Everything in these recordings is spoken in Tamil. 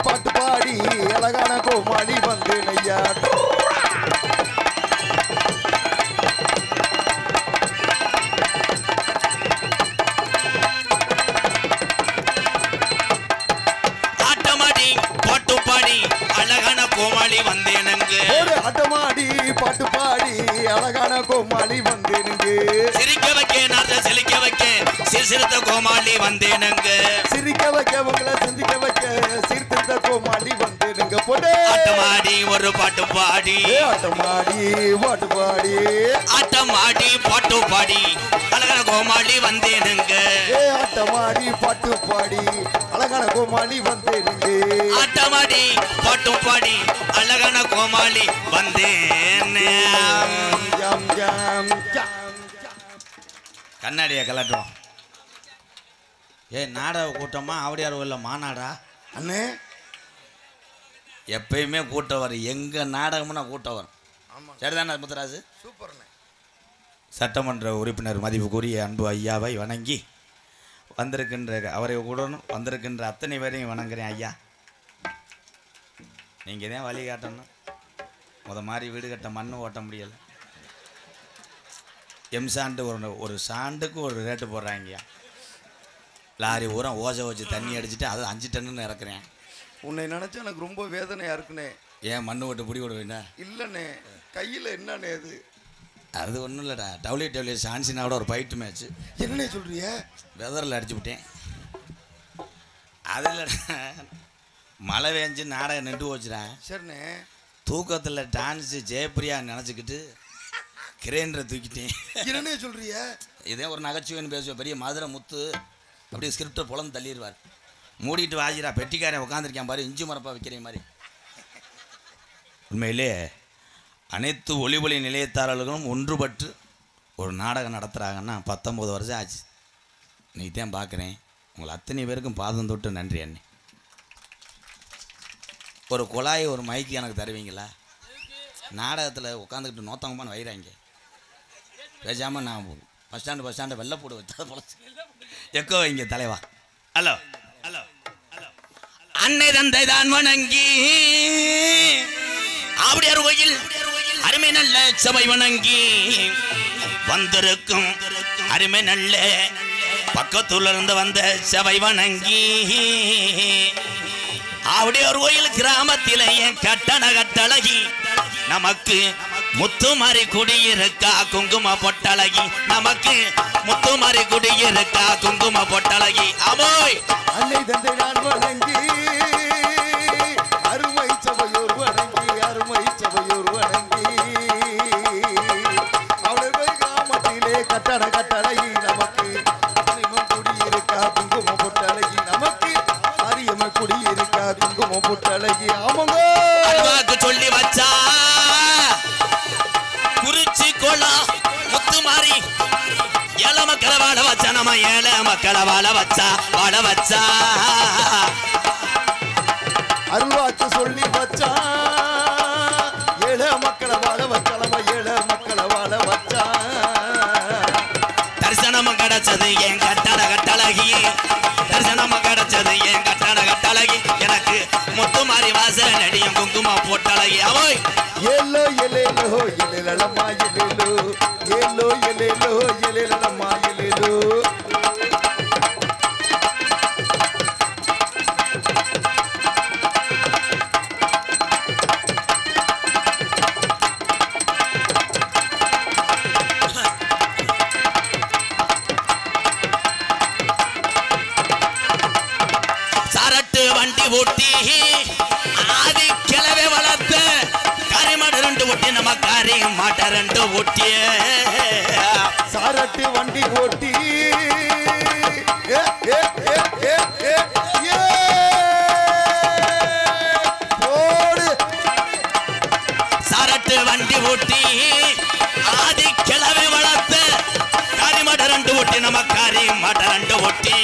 பாட்டு பாடி அழகான கோமாளி வந்து நையா ஆட்டமாடி பாட்டு பாடி அழகான கோமாளி வந்தேனுங்க ஒரு ஆட்டமாடி பாட்டு பாடி அழகான கோமாளி வந்தேனுங்க சிரிக்க வைக்க நார்த்த சிரிக்க வைக்க சிரித்த கோமாளி வந்தேனுங்க சிரிக்க வைக்க உங்களை சிந்திக்க வைக்க சீர்திருத்த கோமாளி வந்தேனுங்க போட்டு ஆட்டமாடி ஒரு பாட்டு பாடி ஆட்டமாடி பாட்டு பாடி ஆட்டமாடி பாட்டு பாடி அழகான கோமாளி வந்தேனுங்க ஆட்டமாடி பாட்டு பாடி அழகான கோமாளி வந்தேனுங்க ஆட்டமாடி பாட்டு பாடி அழகான கோமாளி வந்தேன் கண்ணாடியை கலட்டுவோம் நாடக கூட்டமா ஆவடியார் உள்ள மாநாடா அண்ணே எப்பயுமே கூட்டம் வரும் எங்க நாடகம்னா கூட்டம் வரும் சரிதானே முத்துராஜு சூப்பர்ண்ணே சட்டமன்ற உறுப்பினர் மதிப்புக்குரிய அன்பு ஐயாவை வணங்கி வந்திருக்கின்ற அவரை உடனும் வந்திருக்கின்ற அத்தனை பேரையும் வணங்குறேன் ஐயா நீங்கள் தான் வழி காட்டணும் மாதிரி வீடு கட்ட மண்ணு ஓட்ட முடியலை சாண்டு ஒரு சாண்டுக்கு ஒரு ரேட்டு போடுறாங்கய்யா லாரி ஊரம் ஓசை வச்சு தண்ணி அடிச்சுட்டு அது 5 டன்னு இறக்குறேன் உன்னை நினச்சா எனக்கு ரொம்ப வேதனையா இருக்குண்ணே ஏன் மண்ணு ஓட்டு பிடி விடுவேண்ணா இல்லைண்ணே கையில் என்னண்ணே அது ஒன்றும் இல்லைடா டபிள்யூ சான்சினாவோட ஒரு ஃபைட்டு மேட்ச்சு என்னண்ணே சொல்றிய வெதரில் அடிச்சு விட்டேன் அதில் மழை வேஞ்சு நாடகம் நின்று போச்சுறேன் சரிண்ணே தூக்கத்தில் டான்ஸு ஜெயப்பிரியா நினச்சிக்கிட்டு கிரேண்டரை தூக்கிட்டேன் என்னண்ணே சொல்றிய இதே ஒரு நகைச்சுவைன்னு பேசுவேன் பெரிய மதுரை முத்து அப்படியே ஸ்கிரிப்டை புலந்து தள்ளிடுவார் மூடிட்டு வாஜிரா பெட்டிக்காரன் உட்காந்துருக்கேன் பாரு இஞ்சி மரப்பா வைக்கிற மாதிரி உண்மையிலே அனைத்து ஒளிபொலி நிலையத்தாரர்களும் ஒன்றுபட்டு ஒரு நாடகம் நடத்துகிறாங்கன்னா 19 வருஷம் ஆச்சு நீ தான் பார்க்குறேன் உங்களை அத்தனை பேருக்கும் பாதம் தொட்டு நன்றி அண்ணே ஒரு குழாய் ஒரு மைக்கு எனக்கு தருவீங்களா நாடகத்தில் உட்காந்துக்கிட்டு நோத்தங்கம்மான்னு வைறாங்க பேசாமல் நான் பஸ் ஸ்டாண்டு வெள்ளை போடு வச்சா பொழைச்சி எக்கோ வைங்க தலைவா ஹலோ ஹலோ ஹலோ அன்னை தந்தை தான் வணங்கி ஆவடியார் கோயில் அருமை நல்ல சபை வணங்கி வந்திருக்கும் அருமை நல்ல பக்கத்துல இருந்து வந்த சபை வணங்கி ஆவடியார் கோயில் கிராமத்திலேயே கட்டழகி நமக்கு முத்துமாரி குடியிருக்கா குங்கும பொட்டழகி நமக்கு முத்துமாரி குடியிருக்கா குங்கும பொட்டழகி அமோய் அன்னை தந்தை நான் வணங்கி அருமை சபையோர் வணங்கி அருமை சபையோர் வணங்கி அவளுடைய கிராமத்திலே கட்டழகி நமக்கு அரிமம் குடியிருக்கா குங்கும பொட்டழகி நமக்கு அரியம குடியிருக்கா குங்கும பொட்டழகி ஆமாங்க சொல்லி வச்சா குறிச்சி கொள்ளா முத்துமாரி ஏழை மக்களை வாழ வச்சா நம்ம ஏழை மக்களை வாழ வச்சா அருள்வாக்கு சொல்லி வச்சா ஏழை மக்களை வாழ வச்சா நம்ம ஏழை மக்களை வாழ வச்சா தரிசனம் கிடைச்சது என் கட்டழகி தரிசனம் கிடைச்சது என் கட்டழகி எனக்கு முத்துமாரி வாசல் அடியும் குங்கும போட்டழகி அவோய் ஏலோ எலேலோ எலேலம்மா எலேலோ ஏலோ எலேலோ எலேலம்மா எலேலோ சரட்டு வண்டி ஓட்டி ஆதி கிளவே வளர்த்த கரிமட 2 ஓட்டி நம்ம காரி மாட்ட 2 ஓட்டிய சாரட்டு வண்டி ஓட்டி சாரட்டு வண்டி ஓட்டி ஆதி கிளவே வளர்த்த கரிமட 2 ஓட்டி நம்ம காரி மாட்ட 2 ஓட்டி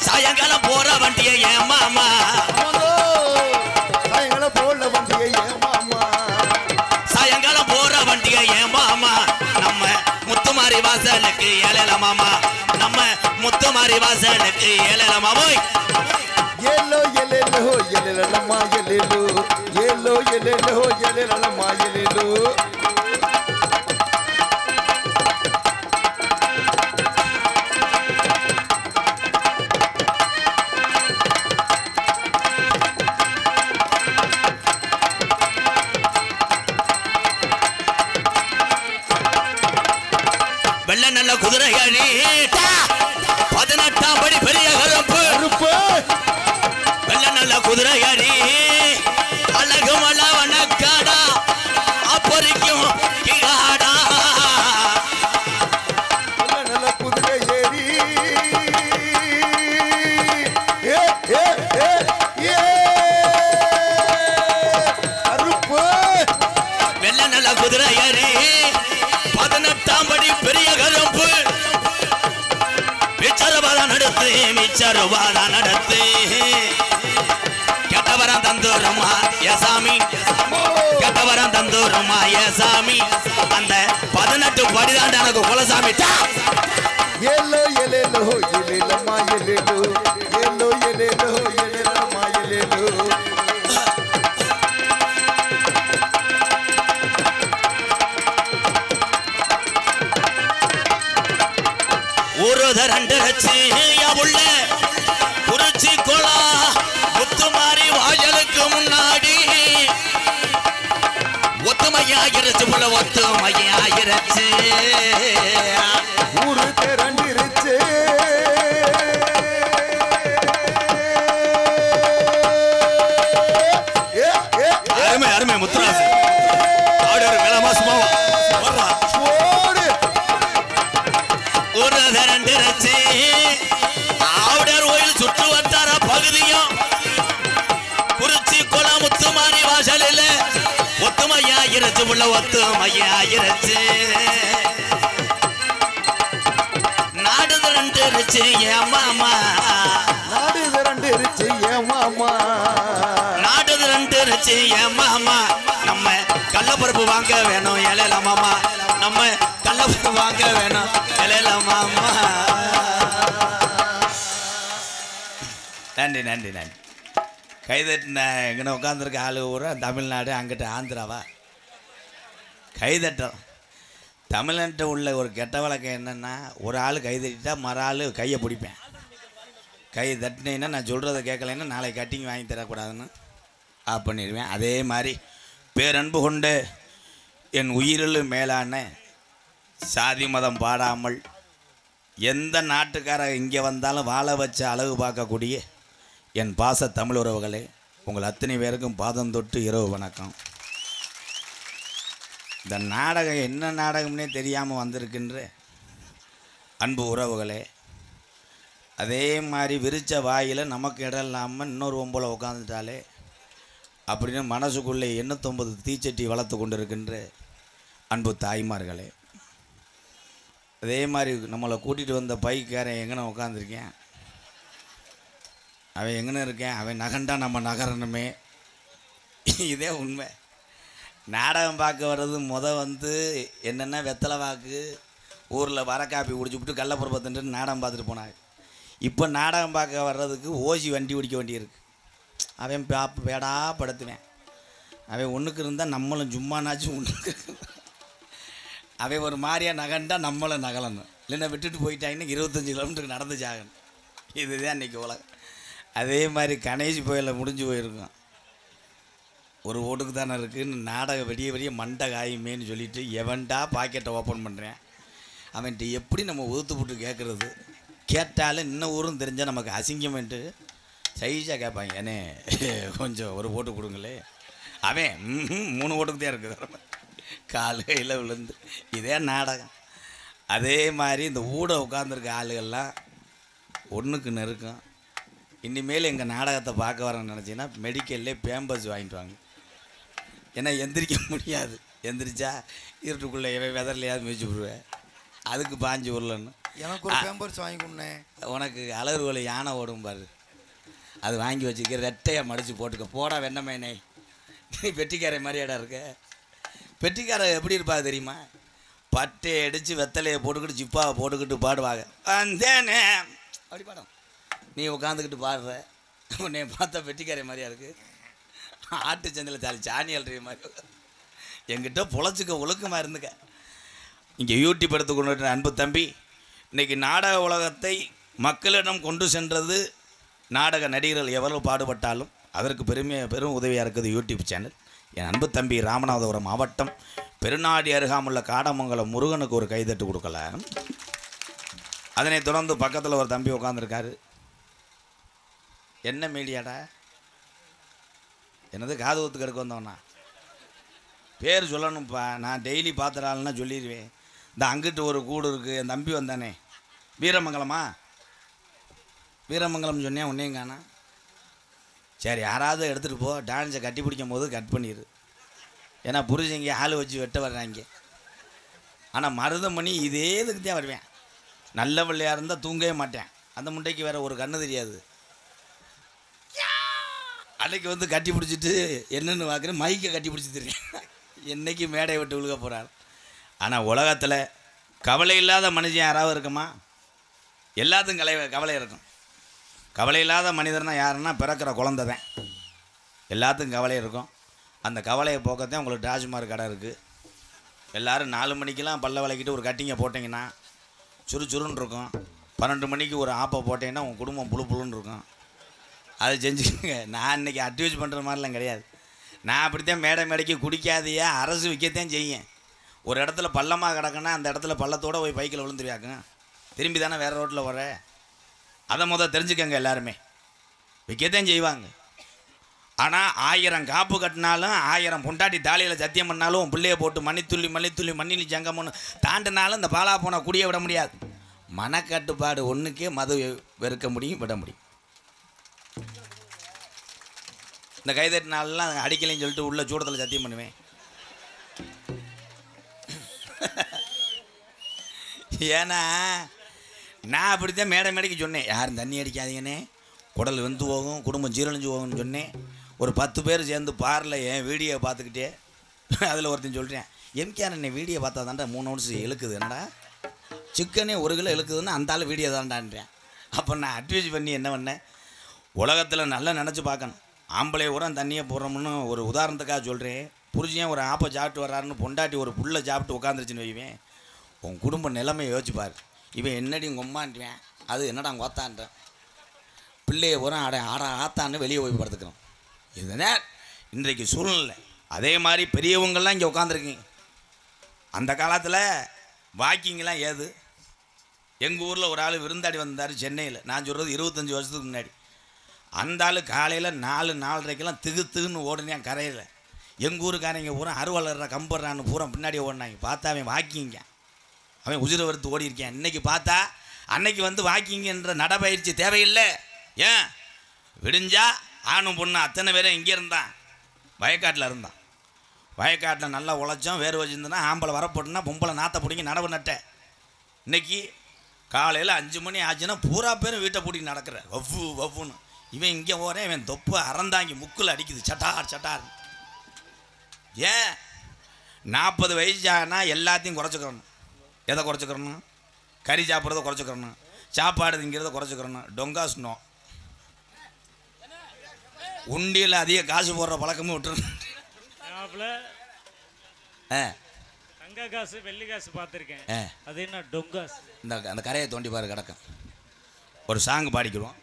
சாயங்காலம் போற வண்டியை ஏன் மாமா சாயங்காலம் போல வண்டியை ஏன் மாமா சாயங்காலம் போற வண்டியை ஏன் மாமா நம்ம முத்துமாரி வாசலுக்கு ஏழல மாமா நம்ம முத்துமாரி வாசலுக்கு ஏழல மாமோய் ஏலோ எலே எலேலோ எலேலம்மா எலேலோ ஏலோ எலேலோ எலேலம்மா எலேலோ வெள்ள நல்ல குதிரையாளி 18ஆம் படி பெரிய கருப்பு வெள்ள நல்ல குதிரையாளி அழகு மல வனக்காடா அப்பறிக்கும் கிகாடா நல்ல குதிரை ஏறி கருப்பு வெள்ள நல்ல குதிரையாளி 18ஆம் படி பெரிய கருப்பு மிச்சரவாத நடத்து கெட்டவரம் தந்தூரமா ஏசாமி கெட்டவரம் தந்தூரமா ஏசாமி அந்த 18 படிதாண்ட எனக்கு குலசாமி ஏலோ எலேலோ எலேலம்மா எலேலோ ஏலோ எலேலோ எலேலம்மா எலேலோ ஒரு ரெண்டு வச்சு உள்ள குறிச்சி கொலா முத்துமாரி வாயலுக்கு முன்னாடி ஒத்துமையாயிருச்சு போல ஒத்துமையாயிருச்சு ஊரு திரண்டிருச்சு அருமை அருமை முத்துராசு ஆடு மேலமா சும்மாவா ஆவுடர் கோயில் சுற்று வட்டார பகுதியும் குறிச்சி கொலா முத்துமாரி வாசலில் ஒத்துமையாயிருச்சு உள்ள ஒத்துமையாயிருச்சு நாடு திரண்டுருச்சு ஏன் மாமா நாடு திரண்டிருச்சு ஏன் மாமா நாடு திரண்டுருச்சு ஏன் மாமா நம்ம கள்ளப்பருப்பு வாங்க வேணும் இலையில மாமா நம்ம கள்ளப்பருப்பு வாங்க வேணும் இலையில மாமா நன்றி நன்றி நன்றி கைதட்டின எங்கே உட்காந்துருக்க ஆளு ஊரா தமிழ்நாடு அங்கிட்ட ஆந்திராவா கைதட்டம் தமிழ்நாட்டு உள்ள ஒரு கெட்ட வழக்கம் என்னென்னா ஒரு ஆள் கைதட்டிட்டா மறு ஆள் கையை பிடிப்பேன் கை தட்டினேன்னா நான் சொல்கிறத கேட்கலைன்னா நாளைக்கு கட்டிங் வாங்கி தரக்கூடாதுன்னு ஆஃப் பண்ணிடுவேன் அதே மாதிரி பேரன்பு கொண்டு என் உயிரில் மேலான சாதி மதம் பாடாமல் எந்த நாட்டுக்கார இங்கே வந்தாலும் வாழ வச்ச அழகு பார்க்கக்கூடிய என் பாச தமிழ் உறவுகளே உங்கள் அத்தனை பேருக்கும் பாதம் தொட்டு இரவு வணக்கம். இந்த நாடகம் என்ன நாடகம்னே தெரியாமல் வந்திருக்கின்ற அன்பு உறவுகளே, அதே மாதிரி விரித்த வாயில் நமக்கு இடம் இல்லாமல் இன்னொரு ஒம்பளை உட்காந்துட்டாலே அப்படின்னு மனசுக்குள்ளே 89 தீச்சட்டி வளர்த்து கொண்டு இருக்கின்ற அன்பு தாய்மார்களே, அதே மாதிரி நம்மளை கூட்டிகிட்டு வந்த பைக்காரன் எங்கன உட்காந்துருக்கேன், அவன் எங்கன்னு இருக்கேன், அவன் நகண்டா நம்ம நகரணுமே, இதே உண்மை. நாடகம் பார்க்க வர்றது வந்து என்னென்னா வெத்தலை வாக்கு ஊரில் வர காப்பி குடிச்சுவிட்டு கள்ளப்புறப்பத்துட்டு நாடகம் பார்த்துட்டு போனாங்க. இப்போ நாடகம் பார்க்க வர்றதுக்கு ஓசி வண்டி பிடிக்க வேண்டியிருக்கு. அவன் பேடா படுத்துவேன். அவன் ஒன்றுக்கு இருந்தால் நம்மளும் சும்மானாச்சும் ஒன்றுக்கு அவன் ஒரு மாதிரியாக நகண்டா நம்மளும் நகலணும், இல்லைன்னா விட்டுட்டு போயிட்டாங்கன்னா 25 கிலோமீட்டருக்கு நடந்துச்சு ஆகணும். இதுதான் இன்றைக்கி உலகம். அதே மாதிரி கணேசி புயலில் முடிஞ்சு போயிருக்கும். ஒரு ஓட்டுக்கு தானே இருக்குன்னு நாடகம் வெடிய மண்டை காயுமேன்னு சொல்லிவிட்டு எவன்டா பாக்கெட்டை ஓப்பன் பண்ணுறேன். அவன்கிட்ட எப்படி நம்ம ஒதுத்து போட்டு கேட்குறது? கேட்டாலும் இன்னும் ஊரும் தெரிஞ்சால் நமக்கு அசிங்கமென்ட்டு சைஸாக கேட்பாங்க, ஏன்னே கொஞ்சம் ஒரு ஓட்டு கொடுங்களே. அவன் 3 ஓட்டுக்கு தான் இருக்குது காலையில் விழுந்து. இதே நாடகம். அதே மாதிரி இந்த ஊட உட்காந்துருக்க ஆளுகள்லாம் ஒன்றுக்கு நெருக்கம். இனிமேல் எங்கள் நாடகத்தை பார்க்க வரேன்னு நினச்சிங்கன்னா மெடிக்கல்லே பேம்பர்ஸ் வாங்கிட்டு வாங்க. ஏன்னா எந்திரிக்க முடியாது, எந்திரிச்சா இருட்டுக்குள்ளே வெதர்லையாவது மிதிச்சு விடுவேன். அதுக்கு 5 உருளன்னு எனக்கு ஒரு பேம்பர்ஸ் வாங்கி கொடுனேன். உனக்கு அலறுகளை யானை ஓடும் பாரு, அது வாங்கி வச்சுக்க, ரெட்டையாக மடித்து போட்டுக்க. போடா வெண்ணமேனே, நீ பெட்டிக்காரை மாதிரியாடா இருக்க. பெட்டிக்காரை எப்படி இருப்பா தெரியுமா? பட்டை அடித்து வெத்தலையை போட்டுக்கிட்டு ஜிப்பாவை போட்டுக்கிட்டு பாடுவாங்க. வந்தேனே அப்படி பாடம். நீ உட்காந்துக்கிட்டு பாடுற, உன்னை பார்த்தா வெட்டிக்காரிய மாதிரியா இருக்கு, ஆட்டு சந்தையில் சாலி சாணி அல்றிய மாதிரி. என்கிட்ட பொழைச்சிக்க ஒழுக்கமாக இருந்துக்க. இங்கே யூடியூப் எடுத்து கொண்டு அன்பு தம்பி, இன்றைக்கி நாடக உலகத்தை மக்களிடம் கொண்டு சென்றது நாடக நடிகர்கள் எவ்வளவு பாடுபட்டாலும் அதற்கு பெரும் உதவியாக இருக்குது யூடியூப் சேனல். என் அன்பு தம்பி ராமநாதபுரம் மாவட்டம் பெருநாடி அருகாமுள்ள காடமங்கலம் முருகனுக்கு ஒரு கைதட்டு கொடுக்கல. அதனைத் தொடர்ந்து பக்கத்தில் ஒரு தம்பி உட்காந்துருக்காரு. என்ன மீடியாடா, என்னது காது ஊத்துக்கு எடுக்க வந்தோன்னா பேர் சொல்லணும்ப்பா. நான் டெய்லி பார்த்துறாள்னா சொல்லிடுவேன். இந்த அங்கிட்டு ஒரு கூடு இருக்குது, என் தம்பி வந்தானே, வீரமங்கலமா, வீரமங்கலம் சொன்னேன், உன்னையும் காணா. சரி, யாராவது எடுத்துகிட்டு போ, டான்ஸை கட்டி பிடிக்கும் போது கட் பண்ணிடு. ஏன்னா புரிஞ்சங்க ஆள் வச்சு வெட்ட வர்றாங்க. ஆனால் மருதமணி இதே இதுக்கு தான் வருவேன். நல்ல பிள்ளையாக இருந்தால் தூங்கவே மாட்டேன். அந்த முட்டைக்கு வேறு ஒரு கண்ணு தெரியாது. அன்னைக்கு வந்து கட்டி பிடிச்சிட்டு என்னென்னு பார்க்குறேன், மைக்கை கட்டி பிடிச்சி தெரியும். என்னைக்கு மேடை விட்டு விழுக போகிறாள். ஆனால் உலகத்தில் கவலை இல்லாத மனுஷன் யாராவது இருக்குமா? எல்லாத்துக்கும் கவலை இருக்கும். கவலை இல்லாத மனிதர்னா யாருன்னா பிறக்கிற குழந்தை தான். எல்லாத்துக்கும் கவலை இருக்கும். அந்த கவலையை போக்கத்தான் உங்களுக்கு டாஜ்மார் கடை இருக்குது. எல்லோரும் 4 மணிக்கெலாம் பல்ல விளக்கிட்டு ஒரு கட்டிங்கை போட்டிங்கன்னா சுறுசுறுன்னு இருக்கும். 12 மணிக்கு ஒரு ஆப்பை போட்டிங்கன்னா உங்கள் குடும்பம் புழுன்னு இருக்கும். அதை செஞ்சுக்கோங்க. நான் இன்றைக்கி அட்வைஸ் பண்ணுற மாதிரிலாம் கிடையாது. நான் அப்படித்தான் மேடைக்கு குடிக்காதையா அரசு விற்கத்தான் செய்யும். ஒரு இடத்துல பள்ளமாக கிடக்குன்னா அந்த இடத்துல பள்ளத்தோடு போய் பைக்கில் விழுந்துருவாக்கும். திரும்பி தானே வேறு ரோட்டில் வர. அதை தெரிஞ்சுக்கங்க. எல்லாருமே விற்கத்தான் செய்வாங்க. ஆனால் 1000 காப்பு கட்டினாலும் 1000 பொண்டாட்டி தாலியில் சத்தியம் பண்ணாலும் உன் பிள்ளையை போட்டு மணித்துள்ளி மண்ணிலி ஜங்கம்னு தாண்டினாலும் இந்த பாலா போனால் குடிய விட முடியாது. மனக்கட்டுப்பாடு ஒன்றுக்கே மது வெறுக்க முடியும், விட முடியும். இந்த கைதட்டினாலாம் அடிக்கலைன்னு சொல்லிட்டு உள்ள சூடத்தில் சத்தியம் பண்ணுவேன். ஏன்னா நான் அப்படித்தான் மேடைக்கு சொன்னேன், யாரும் தண்ணி அடிக்காதீங்கன்னே, குடல் வெந்து போகும், குடும்பம் சீரழிஞ்சு போகும்னு சொன்னேன். ஒரு 10 பேர் சேர்ந்து பாரில் என் வீடியோ பார்த்துக்கிட்டே அதில் ஒருத்தன் சொல்கிறேன், எம்கேஆர் என்னை வீடியோ பார்த்தா தாண்டா 3 ounce இழுக்குது, என்னடா சிக்கனே 1 கிலோ இழுக்குதுன்னு அந்த ஆள் வீடியோ தாண்டான்றேன். அப்போ நான் அட்வைஸ் பண்ணி என்ன பண்ணேன், உலகத்தில் நல்லா நினச்சி பார்க்கணும். ஆம்பளை உரம் தண்ணியை போடுறோம்னு ஒரு உதாரணத்துக்காக சொல்கிறேன். புரிஞ்சேன் ஒரு ஆப்பை சாப்பிட்டு வர்றாருன்னு பொண்டாட்டி ஒரு புல்லை சாப்பிட்டு உட்காந்துருச்சுன்னு வைவேன், உன் குடும்ப நிலைமையை யோசிச்சுப்பார். இவன் என்னடி உங்கள் அம்மான்ட்டுவேன், அது என்னடா உங்கள் ஓத்தான்றேன். பிள்ளையை உரம் ஆத்தான்னு வெளியே போய் படுத்துக்கிறோம். இதுதான் இன்றைக்கு சூழ்நிலை. அதே மாதிரி பெரியவங்கள்லாம் இங்கே உட்காந்துருக்கீங்க. அந்த காலத்தில் வாக்கிங்கெலாம் ஏது. எங்கள் ஊரில் ஒரு ஆள் விருந்தாடி வந்தார் சென்னையில். நான் சொல்கிறது 25 வருஷத்துக்கு முன்னாடி. அந்த ஆள் காலையில் 4-4:30க்கெல்லாம் திகுன்னு ஓடுனேன் கரையில். எங்கள் ஊருக்காரங்க பூரா அறுவலர்ற கம்புறான்னு பூரா பின்னாடி ஓடினாங்க. பார்த்தா அவன் வாக்கிங்க, அவன் உதிரை வறுத்து ஓடி இருக்கேன். இன்றைக்கி பார்த்தா அன்னைக்கு வந்து வாக்கிங்கன்ற நடப்பயிற்சி தேவையில்லை. ஏன் விடிஞ்சா ஆணும் பொண்ணு அத்தனை பேரும் இங்கே இருந்தான், வயக்காட்டில் இருந்தான். வயக்காட்டில் நல்லா உழைச்சோம், வேறு வச்சுருந்தோன்னா ஆம்பளை வரப்போட்டுனா பொம்பளை நாற்றை பிடிங்கி நடவு நட்டேன். இன்றைக்கி காலையில் 5 மணி ஆச்சுன்னா பூரா பேரும் வீட்டை பூட்டி நடக்கிற வவ்வுன்னு. இவன் இங்கே போகிறேன், இவன் தொப்பு அறந்தாங்கி முக்கில் அடிக்குது சட்டார். ஏன் 40 வயசு ஆனால் எல்லாத்தையும் குறைச்சிக்கிறணும். எதை குறைச்சிக்கிறணும்? கறி சாப்பிட்றத குறைச்சிக்கிறணும், சாப்பாடு திங்கிறத குறைச்சிக்கிறணும். டொங்காஸ்னோ உண்டியில் அதிக காசு போடுற பழக்கமும் விட்டுறணும். தங்க காசு வெள்ளி காசு பார்த்துருக்கேன், அது என்ன டொங்காஸ்? அந்த கரையை தோண்டி பாரு கிடக்கும். ஒரு சாங் பாடிக்கிறோம்.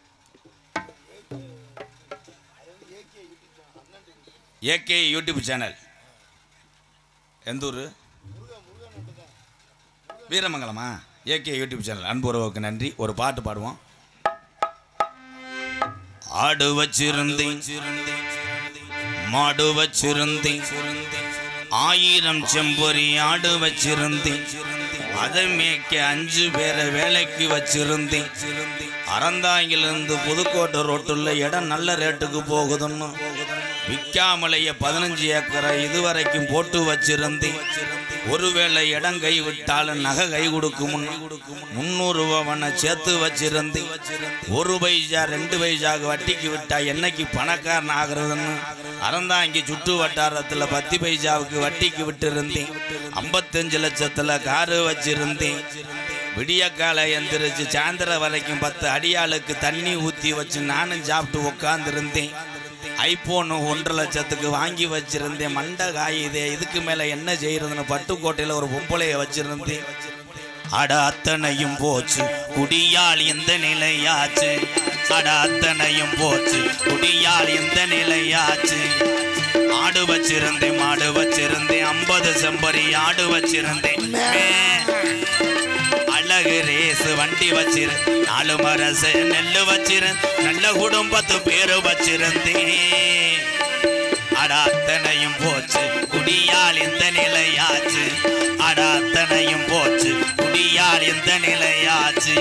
AK YouTube channel. எந்த ஊர்? வீரமங்கலமா? ஏகே யூடியூப் சேனல் அன்பு உறவுக்கு நன்றி. ஒரு பாட்டு பாடுவோம். ஆடு வச்சிருந்தேன் மாடு வச்சிருந்தேன் 1000 செம்பொரி ஆடு வச்சிருந்தேன், அதை மேய்க்க 5 பேரை வேலைக்கு வச்சிருந்தேன். அறந்தாங்கிலிருந்து புதுக்கோட்டை ரோட்டுள்ள இடம் நல்ல ரேட்டுக்கு போகுதுன்னு விற்காமலைய 15 ஏக்கரை இதுவரைக்கும் போட்டு வச்சிருந்தேன். ஒருவேளை இடம் கை விட்டாலும் நகை கை கொடுக்கும் 300 ரூபாவனை சேர்த்து வச்சிருந்தேன். 1 பைசா 2 பைசாவுக்கு வட்டிக்கு விட்டா என்னைக்கு பணக்காரன் ஆகிறதுன்னு அறந்தாங்கி சுற்று வட்டாரத்தில் 10 பைசாவுக்கு வட்டிக்கு விட்டு இருந்தேன். 55 லட்சத்தில் காரு வச்சிருந்தேன். விடியக்காலை எந்திரிச்சு சாயந்தரம் வரைக்கும் 10 அடியாளுக்கு தண்ணி ஊற்றி வச்சு நானும் சாப்பிட்டு உட்காந்துருந்தேன். ஐபோன் 1.5 லட்சத்துக்கு வாங்கி வச்சிருந்தேன். மண்டை காயுதே, இதுக்கு மேலே என்ன செய்யறதுன்னு பட்டுக்கோட்டையில் ஒரு பொம்பளைய வச்சிருந்தேன். அட அத்தனையும் போச்சு குடியால் இந்த நிலையாச்சு. அட அத்தனையும் போச்சு குடியால் இந்த நிலையாச்சு. ஆடு வச்சிருந்தேன், மாடு வச்சிருந்தேன், 50 செம்பரி ஆடு வச்சிருந்தேன். அழகு ரேசு வண்டி வச்சிருந்தேன், 4 மரசு நெல்லு வச்சிருந்தேன், நல்ல குடும்பத்து பேரு வச்சிருந்தேன். அட அத்தனையும் போச்சு குடியால் இந்த நிலையாச்சு. அட அத்தனையும் போச்சு குடியால் இந்த நிலையாச்சு.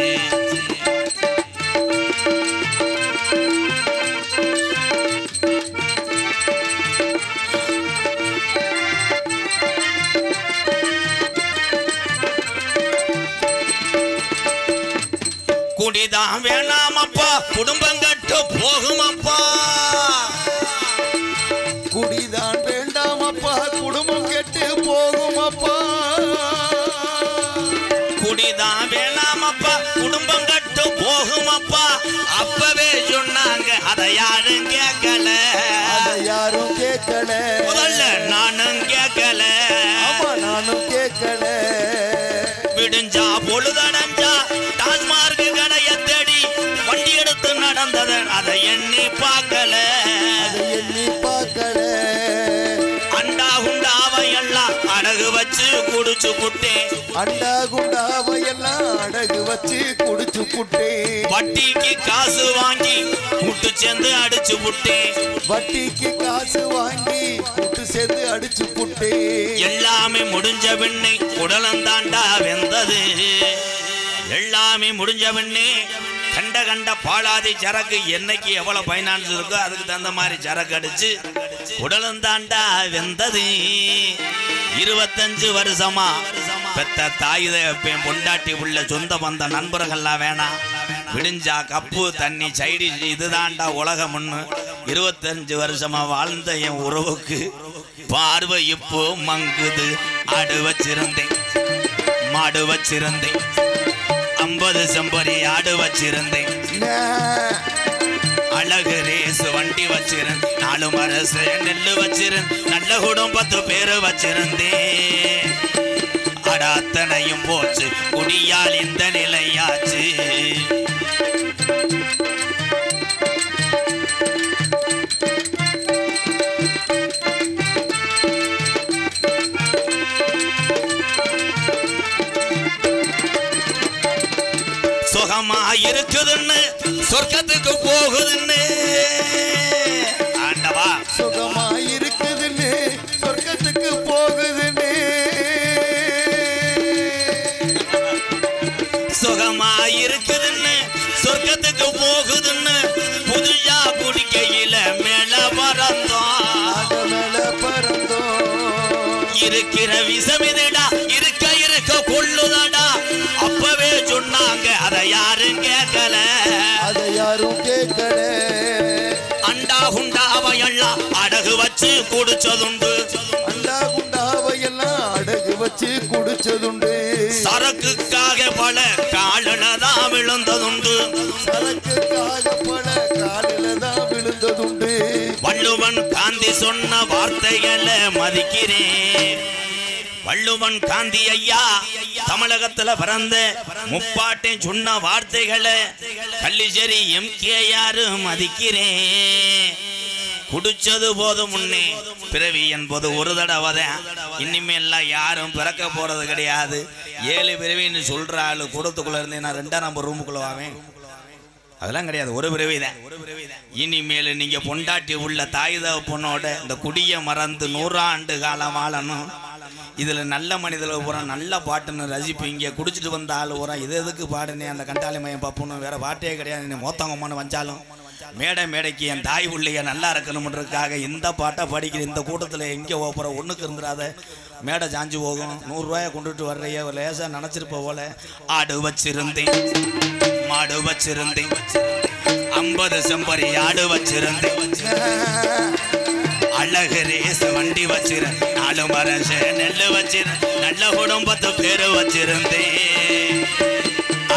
குடிதான் வேணாமப்பா, குடும்பம் கட்டு போகுமப்பா. குடிதான் வேண்டாமப்பா, குடும்பம் கெட்டு போகுமப்பா. குடிதான் வேணாமப்பா, குடும்பம் கட்டு போகுமப்பா. அப்பவே சொன்னாங்க, அதை யாரும் கேட்கல. அதை யாரும் கேட்கல. முதல்ல நானும் கேட்கல. ஆமா, நானும் கேட்கல. விடுஞ்சா பொழுதடைஞ்சா டாஸ்மார்க் கடைய தேடி வண்டி எடுத்து நடந்தது, அதை எண்ணி பார்க்கல. அதை எண்ணி பார்க்கல. அண்டா குண்டாவை எல்லாம் அடகு வச்சு குடிச்சு புட்டேன். அண்டா குண்டாவையெல்லாம் அடகு வச்சு குடிச்சு புட்டேன். வட்டிக்கு காசு வாங்கி கூட்டு சேர்ந்து அடிச்சு புட்டேன். வட்டிக்கு காசு வாங்கி கூட்டு சேர்ந்து அடிச்சு புட்டேன். எல்லாமே முடிஞ்ச பின்னே உடலந்தாண்டா வெந்தது. எல்லாமே முடிஞ்ச பின்னே கண்ட பாலாதி சரக்கு என்னைக்கு எவ்வளவு பைனான்ஸ் இருக்கோ அதுக்கு தகுந்த மாதிரி சரக்கு அடிச்சு உடலந்தாண்டா வெந்தது. 25 வருஷமா பெத்த தாய் பொண்டாட்டி உள்ள சொந்த பந்த நண்பர்கள்லாம் வேணாம். விடிஞ்சா கப்பு தண்ணி சைடி இதுதான்டா உலகம்னு 25 வருஷமா வாழ்ந்த என் உறவுக்கு பார்வை இப்போ மங்குது. ஆடு வச்சிருந்தேன், மாடு வச்சிருந்தேன், 50 செம்பரி ஆடு வச்சிருந்தேன். அழகு ரேசு வண்டி வச்சிருந்தேன், 4 மரசு நெல்லு வச்சிருந்தேன், நல்ல குடும்பத்து பேரு வச்சிருந்தேன். அட அத்தனையும் போச்சு குடியால் இந்த நிலையாச்சு. சுகமா இருக்குதுன்னு சொர்க்கத்துக்கு போகுதுன்னு ஆண்டவா. சுகமா இருக்குதுன்னு சொர்க்கத்துக்கு போகுதுன்னு. சுகமா இருக்குதுன்னு சொர்க்கத்துக்கு போகுதுன்னு புதுசா குடிக்கையில மேல பறந்தோம். மேல பறந்தோம். இருக்கிற விஷமிதடா, இருக்க கொள்ளுதடா. அப்பவே சொன்னாங்க, அதை யாரும் கேட்கல. அதை யாரும் கேட்கல. அண்டா குண்டாவையெல்லாம் அடகு வச்சு குடிச்சதுண்டு. அண்டா குண்டாவையெல்லாம் அடகு வச்சு குடிச்சதுண்டு. சரக்குக்காக பல காலில தான் விழுந்ததுண்டு. சரக்குக்காக பல காலில தான் விழுந்ததுண்டு. வள்ளுவன் காந்தி சொன்ன வார்த்தைகளை மதிக்கிறேன். வள்ளுவன் காந்தி ஐயா தமிழகத்துல பிறந்த முப்பாட்டேன் சொன்ன வார்த்தைகளை கள்ளிச்சேரி MKR மதிக்கிறேன். குடிச்சது போதும் முன்னே பிறவி என்பது ஒரு தடவைதான். இனிமேல்லாம் யாரும் பிறக்க போறது கிடையாது. 7 பிறவின்னு சொல்ற ஆளு கூடத்துக்குள்ள இருந்தே நான் 2ஆம் நம்பர் ரூமுக்குள்ள வாவேன். அதெல்லாம் கிடையாது, ஒரு பிறவி தான். இனிமேல் நீங்க பொண்டாட்டி உள்ள தாய் பொண்ணோட இந்த குடிய மறந்து 100 ஆண்டு காலம் வாழணும். இதுல நல்ல மனிதர்கள் பூரா நல்ல பாட்டுன்னு ரசிப்பீங்க. குடிச்சிட்டு வந்த ஆள் பூரா இது எதுக்கு பாடுனே அந்த கண்டாளி மையம் பப்புன்னு வேற பாட்டே கிடையாது. மோத்தங்கம்மான்னு வந்தாலும் மேடைக்கு என் தாய் உள்ளைய நல்லா இருக்கணும்ன்றதுக்காக இந்த பாட்டை படிக்கிற இந்த கூட்டத்தில் எங்கே போகிற ஒன்றுக்கு இருந்துடாத. மேடை சாஞ்சு போகும். 100 ரூபாயை கொண்டுட்டு வர்றைய லேசாக நினச்சிருப்ப போல. ஆடு வச்சிருந்தேன், மாடு வச்சிருந்தேன், 50 செம்பரி ஆடு வச்சிருந்தேன். அழகு ரேசு வண்டி வச்சிருந்தேன், 4 மரச நெல்லு நல்ல குடும்பத்து பேரு வச்சிருந்தேன்.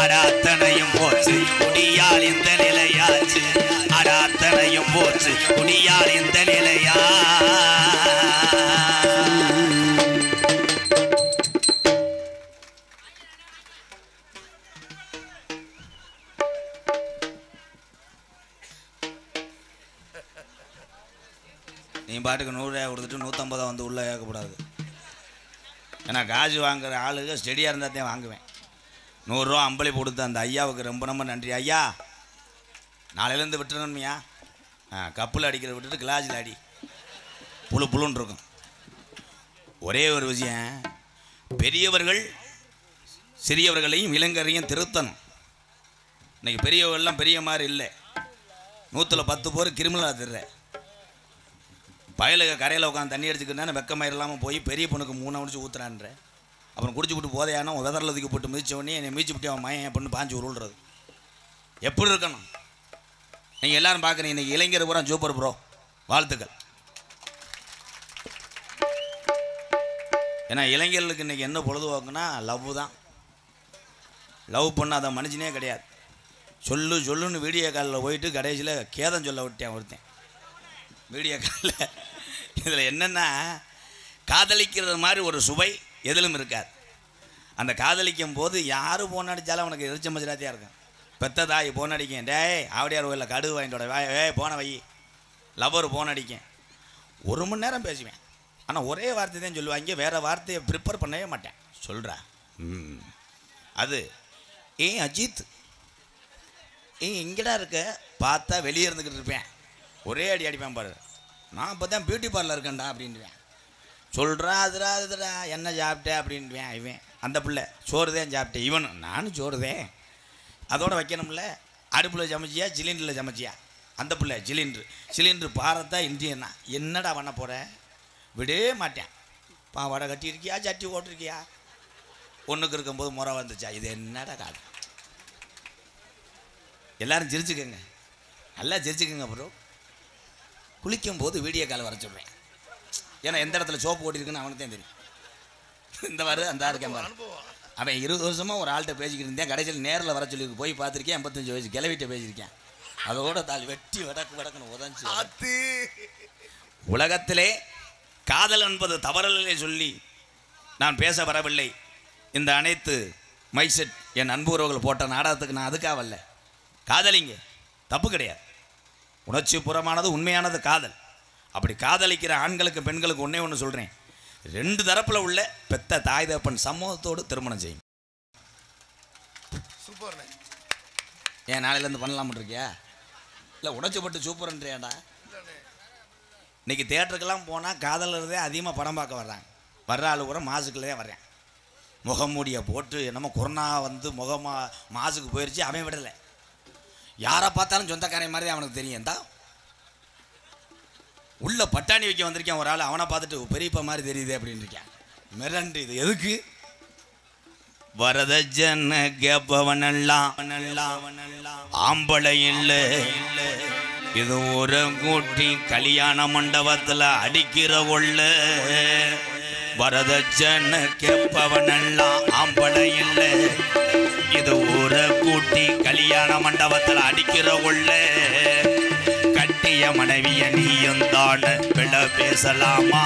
அராத்தனையும் போச்சு குடியால் இந்த நிலையாச்சு. அராத்தனையும் போச்சு குடியால் இந்த நிலையா. நீ பாட்டுக்கு 100 ரூபாய் கொடுத்துட்டு 150 வந்து உள்ளே கேட்கக்கூடாது. ஏன்னா காசு வாங்குற ஆளுங்க ஸ்டெடியாக இருந்தால் தான் வாங்குவேன். 100 ரூபா அம்பளி கொடுத்த அந்த ஐயாவுக்கு ரொம்ப ரொம்ப நன்றி ஐயா. நாளையிலேருந்து விட்டுறணுமையா. கப்பில் அடிக்கிற விட்டுட்டு கிளாஸில் அடி புழு புழுன்னு இருக்கும். ஒரே ஒரு விஷயம், பெரியவர்கள் சிறியவர்களையும் இளைஞரையும் திருத்தணும். இன்றைக்கி பெரியவர்கள்லாம் பெரிய மாதிரி இல்லை. 110 பேர் கிரிமினலாக திடுற பயலுக்கு கரையில் உட்காந்து தண்ணி அடிச்சுக்கிட்டானே வெக்கமாக இல்லாமல் போய் பெரிய பொண்ணுக்கு 3 அடிச்சு ஊற்றுறான்ற. அப்புறம் குடிச்சு விட்டு போதையானோ வெதரில் தூக்கி போட்டு மிதிச்சோடனே என்னை மிதிச்சு விட்டு அவன் மயன் பொண்ணு பாஞ்சு உருள்றது எப்படி இருக்கணும்? நீங்கள் எல்லோரும் பார்க்குறீங்க இன்றைக்கி இளைஞர் பூரா சூப்பர் ப்ரோ, வாழ்த்துக்கள். ஏன்னா இளைஞர்களுக்கு இன்றைக்கி என்ன பொழுதுபோக்குன்னா லவ் தான். லவ் பண்ணாத மனுஷனே கிடையாது. சொல்லுன்னு வீடியோ காலில் போயிட்டு கடைசியில் கேதம் சொல்ல விட்டேன் ஒருத்தன் வீடியோ காலில். இதில் என்னென்னா காதலிக்கிறது மாதிரி ஒரு சுவை எதிலும் இருக்காது. அந்த காதலிக்கும் போது யார் போன் அடித்தாலும் அவனுக்கு எரிச்ச மஜராத்தியாக இருக்கும். பெத்த தாய் போன் அடிக்கேன், டேய் ஆவடியார் கோயிலில் கடுகு வாங்கிட்டோட போன வை. லவ்வர் போன் அடிக்கேன், 1 மணி நேரம் பேசுவேன். ஆனால் ஒரே வார்த்தை தான் சொல்லுவாங்க, வேறு வார்த்தையை ப்ரிப்பேர் பண்ணவே மாட்டேன். சொல்கிறா அது அஜித் இங்கடா இருக்க பார்த்தா வெளியே இருந்துக்கிட்டு இருப்பேன். ஒரே அடி அடிப்பேன் பாரு. நான் இப்போ தான் பியூட்டி பார்லர் இருக்கேன்டா அப்படின்வேன். சொல்கிறா அதுடா என்ன சாப்பிட்டேன் அப்படின்வேன். இவன் அந்த பிள்ளை சோறுதேன் சாப்பிட்டேன். இவன் நானும் சோறுதேன் அதோடு வைக்கணும்ல. அடுப்பில் சமைச்சியா சிலிண்டரில் சமைச்சியா? அந்த பிள்ளை சிலிண்ட்ரு பாரத்தா இந்தியன்னா என்னடா பண்ண போகிறேன்? விடவே மாட்டேன். பாவாடை கட்டியிருக்கியா சட்டி ஓட்டிருக்கியா? ஒன்றுக்கு இருக்கும்போது முறை வந்துச்சா? இது என்னடா காடு? எல்லோரும் சிரிச்சுக்கோங்க, நல்லா சிரிச்சுக்கோங்க ப்ரோ. குளிக்கும்போது வீடியோ கால் வர சொல்கிறேன். ஏன்னா எந்த இடத்துல சோப்பு ஓட்டிருக்குன்னு அவனுக்கு தான் தெரியும். இந்த வாரு அந்த இருக்கேன் பாரு. அவன் 20 வருஷமாக ஒரு ஆள்கிட்ட பேசிக்கிட்டு இருந்தேன். கடைசியில் நேரில் வர சொல்லியிருக்கு. போய் பார்த்துருக்கேன். 85 வயசு கிளவிட்ட பேசியிருக்கேன். அதோட தாள் வெட்டி வடக்குன்னு உதஞ்சி. உலகத்திலே காதல் என்பது தவறலே சொல்லி நான் பேச வரவில்லை. இந்த அனைத்து மைசெட் என் அன்பு உறவுகள் போட்ட நாடகத்துக்கு நான் அதுக்காக வரல. காதலிங்க, தப்பு கிடையாது. உணர்ச்சி புறமானது உண்மையானது காதல். அப்படி காதலிக்கிற ஆண்களுக்கு பெண்களுக்கு ஒன்று சொல்கிறேன், 2 தரப்பில் உள்ள பெத்த தாய் தகப்பன் சமூகத்தோடு திருமணம் செய்யும். சூப்பர். ஏன் நாளையிலேருந்து பண்ணலாம்னு இருக்கியா? இல்லை உணர்ச்சிப்பட்டு சூப்பர்ன்றியாடா. இன்றைக்கி தேட்டருக்கெல்லாம் போனால் காதலர்தே அதிகமாக படம் பார்க்க வர்றாங்க. வர்ற ஆளு கூட மாசுக்குள்ளே வர்றேன். முகமூடியை போட்டு என்னமோ கொரோனா வந்து மாசுக்கு போயிடுச்சு. அவன் விடலை. யாரை பார்த்தாலும் சொந்தக்காரன் மாதிரி அவனுக்கு தெரியும். தான் உள்ள பட்டாணி வைக்க வந்திருக்கேன் ஒரு ஆள். அவனை பார்த்துட்டு பெரியப்பா மாதிரி தெரியுது அப்படின்னு இருக்கேன். மிரண்டு இது எதுக்கு? வரத ஜன்ன கேப்பவனெல்லாம் ஆம்பளை இல்லை. இது ஒரு கூட்டி கல்யாண மண்டபத்தில் அடிக்கிற கொள்ள. வரத ஜன்ன கேப்பவனெல்லாம் ஆம்பளை இல்லை. இது ஊரை கூட்டி கல்யாண மண்டபத்தில் அடிக்கிற கொள்ள. கட்டிய மனைவிய நீயும் தான் பிழ பேசலாமா?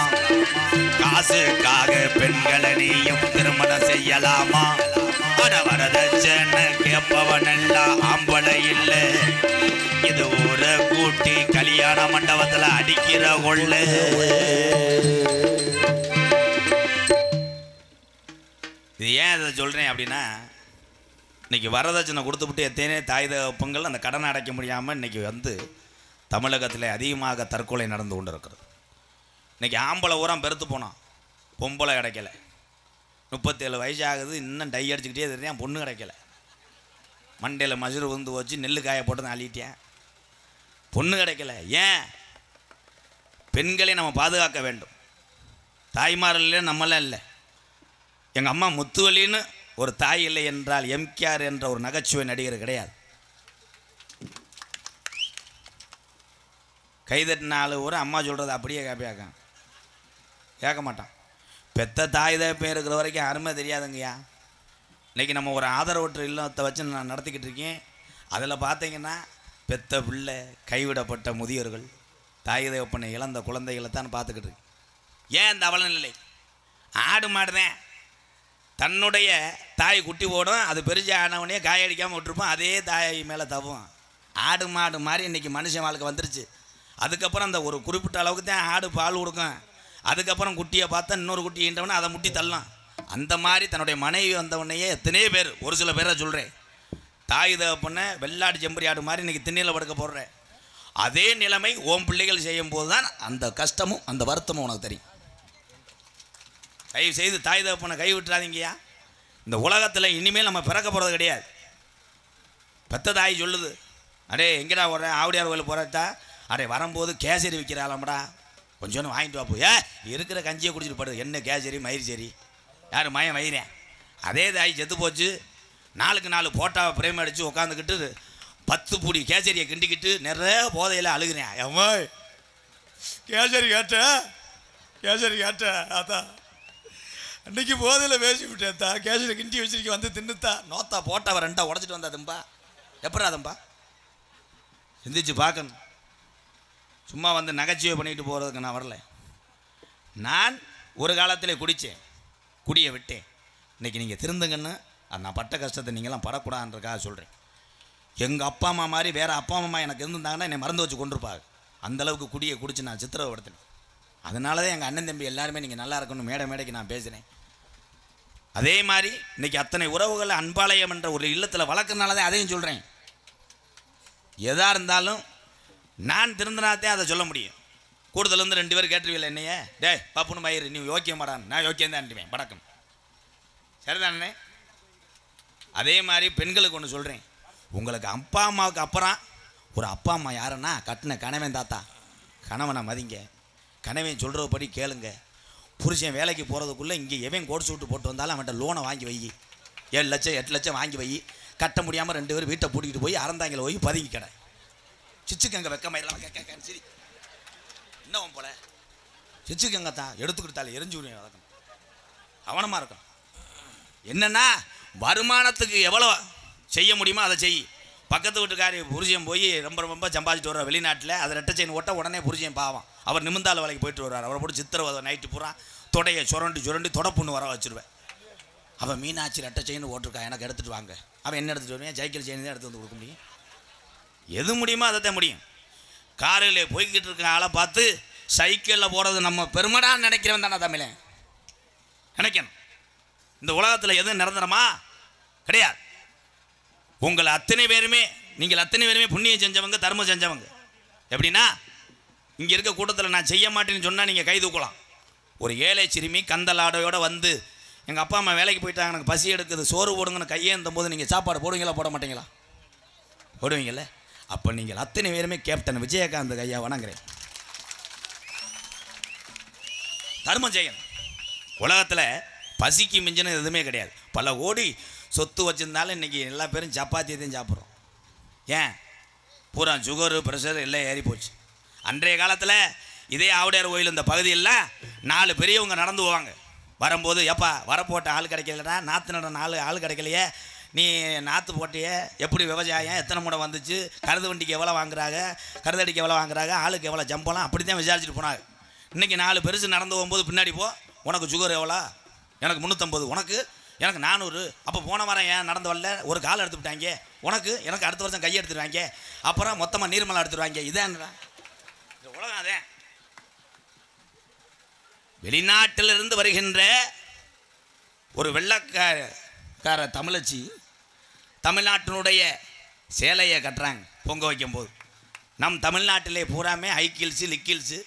காசுக்காக பெண்களை நீயும் திருமணம் செய்யலாமா? வரதட்சணை கேட்பவனெல்லாம் ஆம்பளை இல்லை. இது ஊரை கூட்டி கல்யாண மண்டபத்தில் அடிக்கிற கொள்ள. இது ஏன் இதை சொல்கிறேன் அப்படின்னா, இன்றைக்கி வரதட்சணை கொடுத்துவிட்டு எத்தனை தாய் தகப்பங்கள் அந்த கடனை அடைக்க முடியாமல் இன்றைக்கி வந்து தமிழகத்தில் அதிகமாக தற்கொலை நடந்து கொண்டு இருக்கிறது. இன்றைக்கி ஆம்பளை ஊரம் பெருத்து போனான், பொம்பளை கிடைக்கல. 37 வயசு ஆகுது, இன்னும் டை அடிச்சுக்கிட்டே தெரியும், பொண்ணு கிடைக்கல. மண்டையில் மசுறு வந்து வச்சு நெல்லு காய போட்டு தான் அள்ளிட்டேன், பொண்ணு கிடைக்கல. ஏன்? பெண்களை நம்ம பாதுகாக்க வேண்டும். தாய்மார்கள் நம்மளாம் இல்லை. எங்கள் அம்மா முத்துவலின்னு ஒரு தாய் இல்லை என்றால் எம்கேஆர் என்ற ஒரு நகைச்சுவை நடிகர் கிடையாது. கைதட்டின ஆள் ஒரு அம்மா சொல்கிறது அப்படியே கேட்க மாட்டான். பெத்த தாய் தகப்பன் இருக்கிற வரைக்கும் அருமை தெரியாதுங்கய்யா. இன்றைக்கி நம்ம ஒரு ஆதரவற்ற இல்லத்தை வச்சு நான் நடத்திக்கிட்டு இருக்கேன். அதில் பார்த்தீங்கன்னா பெத்த பிள்ளை, கைவிடப்பட்ட முதியோர்கள், தாய் தகப்பனை இழந்த குழந்தைகளை தான் பார்த்துக்கிட்டு இருக்கு. ஏன் இந்த அவலநிலை? ஆடு மாடுதான் தன்னுடைய தாய் குட்டி போடும், அது பெருசு ஆனவனே காயடிக்காமல் விட்டுருப்போம், அதே தாய் மேலே தவும். ஆடு மாடு மாதிரி இன்றைக்கி மனுஷன் வாழ்க்கை வந்துருச்சு. அதுக்கப்புறம் அந்த ஒரு குறிப்பிட்ட அளவுக்கு தான் ஆடு பால் கொடுக்கும். அதுக்கப்புறம் குட்டியை பார்த்தா இன்னொரு குட்டி ஈன்றவனே அதை முட்டி தள்ளலாம். அந்த மாதிரி தன்னுடைய மனைவி வந்தவனையே எத்தனையோ பேர், ஒரு சில பேரை சொல்கிறேன், தாய் தகப்பனை வெள்ளாடு செம்பரி ஆடு மாதிரி இன்றைக்கி திண்ணையில் படுக்க போடுறேன். அதே நிலைமை ஓம் பிள்ளைகள் செய்யும் போது தான் அந்த கஷ்டமும் அந்த வருத்தமும் உனக்கு தெரியும். தயவு செய்து தாய் தகப்பனை கை விட்டுறாதீங்கய்யா. இந்த உலகத்தில் இனிமேல் நம்ம பிறக்க போகிறது கிடையாது. பெத்த தாய் சொல்லுது, அடே எங்கடா போடுறேன், ஆவடியார் கோயில் போகிறட்டா, அடே வரும்போது கேசரி விற்கிறாளாம்டா, கொஞ்சோன்னு வாங்கிட்டு வா. போய் இருக்கிற கஞ்சியை குடிச்சிட்டு படுது, என்ன கேசரி மயிர் சரி, யார் மயம் வயிறேன். அதே தாய் செத்து போச்சு, 4க்கு 4 போட்டாவை பிரேம் அடித்து உட்காந்துக்கிட்டு 10 பூடி கேசரியை கிண்டிக்கிட்டு நிறைய போதையில் அழுகிறேன். அம்மா கேசரி கேட்ட அதான் அன்றைக்கி போதையில் பேசி விட்டேத்தா, கேசரி கிண்டி வச்சிருக்க வந்து தின்னுத்தா, நோத்தா போட்டாவை 2 உடச்சிட்டு வந்தாதும்பா. எப்படாதம்பா சிந்திச்சு பார்க்கணும். சும்மா வந்து நகைச்சுவை பண்ணிட்டு போகிறதுக்கு நான் வரல. நான் ஒரு காலத்தில் குடித்தேன், குடியை விட்டேன். இன்றைக்கி நீங்கள் திருந்துங்கன்னு நான் பட்ட கஷ்டத்தை நீங்களாம் படக்கூடாதுன்றக்காக சொல்கிறேன். எங்கள் அப்பா அம்மா மாதிரி வேறு அப்பா அம்மா எனக்கு இருந்திருந்தாங்கன்னா என்னை மறந்து வச்சு கொண்டிருப்பாங்க. அந்தளவுக்கு குடியை குடித்து நான் சித்திரவப்படுத்தினேன். அதனால தான் எங்கள் அண்ணன் தம்பி எல்லாருமே நீங்கள் நல்லா இருக்கணும் மேடைக்கு நான் பேசுகிறேன். அதே மாதிரி இன்றைக்கி அத்தனை உறவுகள் அன்பாலயம் என்ற ஒரு இல்லத்தில் வளர்க்கறனால தான் அதையும் சொல்கிறேன். எதாக இருந்தாலும் நான் திருந்தினாத்தே அதை சொல்ல முடியும். கூடுதலேருந்து 2 பேர் கேட்டுருவில்லை என்னையே, டே பாப்புன்னு மயிறு நீ யோக்கியம் மாடான்னு, நான் யோக்கியம் தான் அனுப்பிவேன் படக்கம். சரிதானே? அதே மாதிரி பெண்களுக்கு ஒன்று சொல்கிறேன், உங்களுக்கு அப்பா அம்மாவுக்கு அப்புறம் ஒரு அப்பா அம்மா யாருன்னா கட்டின கணவன் தாத்தா. கணவனை மதிங்க, கணவன் சொல்கிறபடி கேளுங்க. புருஷன் வேலைக்கு போகிறதுக்குள்ளே இங்கே எவன் கோட் சூட்டு போட்டு வந்தாலும் அவன்கிட்ட லோனை வாங்கி வை, 7 லட்சம் 8 லட்சம் வாங்கி வை. கட்ட முடியாமல் 2 பேர் வீட்டை பூட்டிக்கிட்டு போய் அறந்தாங்கில் போய் பதுங்கி கடை சிச்சுக்கங்க வெக்கமாயிடலாம். சரி இன்னும் போல சிச்சுக்கங்க தான் எடுத்துக்கிட்டாலும் எரிஞ்சு விடுவேன். வளர்க்கணும், கவனமாக இருக்கும். என்னென்னா வருமானத்துக்கு எவ்வளோ செய்ய முடியுமோ அதை செய். பக்கத்து வீட்டுக்காரி புருஷன் போய் ரொம்ப சம்பாதிச்சுட்டு வர்ற வெளிநாட்டில் அதை ரெட்டை செயின் ஓட்ட உடனே புருஷன் பாவம் அவர் நிமிந்தாள் வேலைக்கு போயிட்டு வருவார். அவரை போட்டு சித்திரவதை நைட்டு பூரா தொடையை சுரண்டி தொடப்புன்னு வர வச்சுருவேன். அவன் மீனாட்சி ரெட்டை செயின் ஓட்டிருக்கா, எனக்கு எடுத்துகிட்டு வாங்க. அவன் என்ன எடுத்துகிட்டு வருவேன், சைக்கிள் செயின் தான் எடுத்து வந்து கொடுக்க முடியும். எது முடியுமோ அதை தான் முடியும். காரில் போய்கிட்டு இருக்க ஆளை பார்த்து சைக்கிளில் போகிறது நம்ம பெருமடான்னு நினைக்கிறவன் தானே தமிழன் நினைக்கணும். இந்த உலகத்தில் எதுவும் நிரந்தரமா கிடையாது. நீங்கள் அத்தனை பேருமே புண்ணியம் செஞ்சவங்க, தர்மம் செஞ்சவங்க. எப்படின்னா இங்கே இருக்க கூட்டத்தில் நான் செய்ய மாட்டேன்னு சொன்னால் நீங்கள் கை தூக்கலாம். ஒரு ஏழை சிறுமி கந்தலாடையோடு வந்து எங்கள் அப்பா அம்மா வேலைக்கு போயிட்டாங்க, எனக்கு பசி எடுக்குது, சோறு போடுங்கன்னு கையேந்தும் போது நீங்கள் சாப்பாடு போடுவீங்களா போட மாட்டீங்களா? போடுவீங்கல்ல. அப்போ நீங்கள் அத்தனை பேருமே கேப்டன் விஜயகாந்த் ஐயா வணங்குறேன். தர்மம் செய்யணும். உலகத்தில் பசிக்கு மிஞ்சின எதுவுமே கிடையாது. பல கோடி சொத்து வச்சுருந்தாலும் இன்றைக்கி எல்லா பேரும் சப்பாத்தி தான் சாப்பிட்றோம். ஏன்? பூரா சுகரு ப்ரெஷர் எல்லாம் ஏறி போச்சு. அன்றைய காலத்தில் இதே ஆவுடையார் கோயில் இந்த பகுதியில் 4 பெரியவங்க நடந்து போவாங்க. வரும்போது எப்பா வரப்போட்ட ஆள் கிடைக்கலடா, நாற்று நட 4 ஆள் கிடைக்கலையே, நீ நாற்று போட்டிய, எப்படி விவசாயம், எத்தனை முறை வந்துச்சு, கருது வண்டிக்கு எவ்வளோ வாங்குறாங்க, கருதடிக்கு எவ்வளோ வாங்குறாங்க, ஆளுக்கு எவ்வளோ ஜம்பலாம், அப்படி தான் விசாரிச்சுட்டு போனாங்க. இன்றைக்கி 4 பெருசு நடந்து போகும்போது பின்னாடி போ, உனக்கு சுகர் எவ்வளோ, எனக்கு 350, உனக்கு எனக்கு 400. அப்போ போன வாரம் ஏன் நடந்து வரல, ஒரு கால் எடுத்து விட்டாங்க, உனக்கு எனக்கு அடுத்த வருஷம் கையை எடுத்துருவாங்க, அப்புறம் மொத்தமாக நீர்மலை எடுத்துருவாங்க. இதான் இந்த உலகம். அதே வெளிநாட்டிலிருந்து வருகின்ற ஒரு வெள்ளக்கார தமிழச்சி தமிழ்நாட்டினுடைய சேலையை கட்டுறாங்க பொங்க வைக்கும்போது. நம் தமிழ்நாட்டிலே பூராமே ஹைக்கில்ஸு லிக்கில்ஸு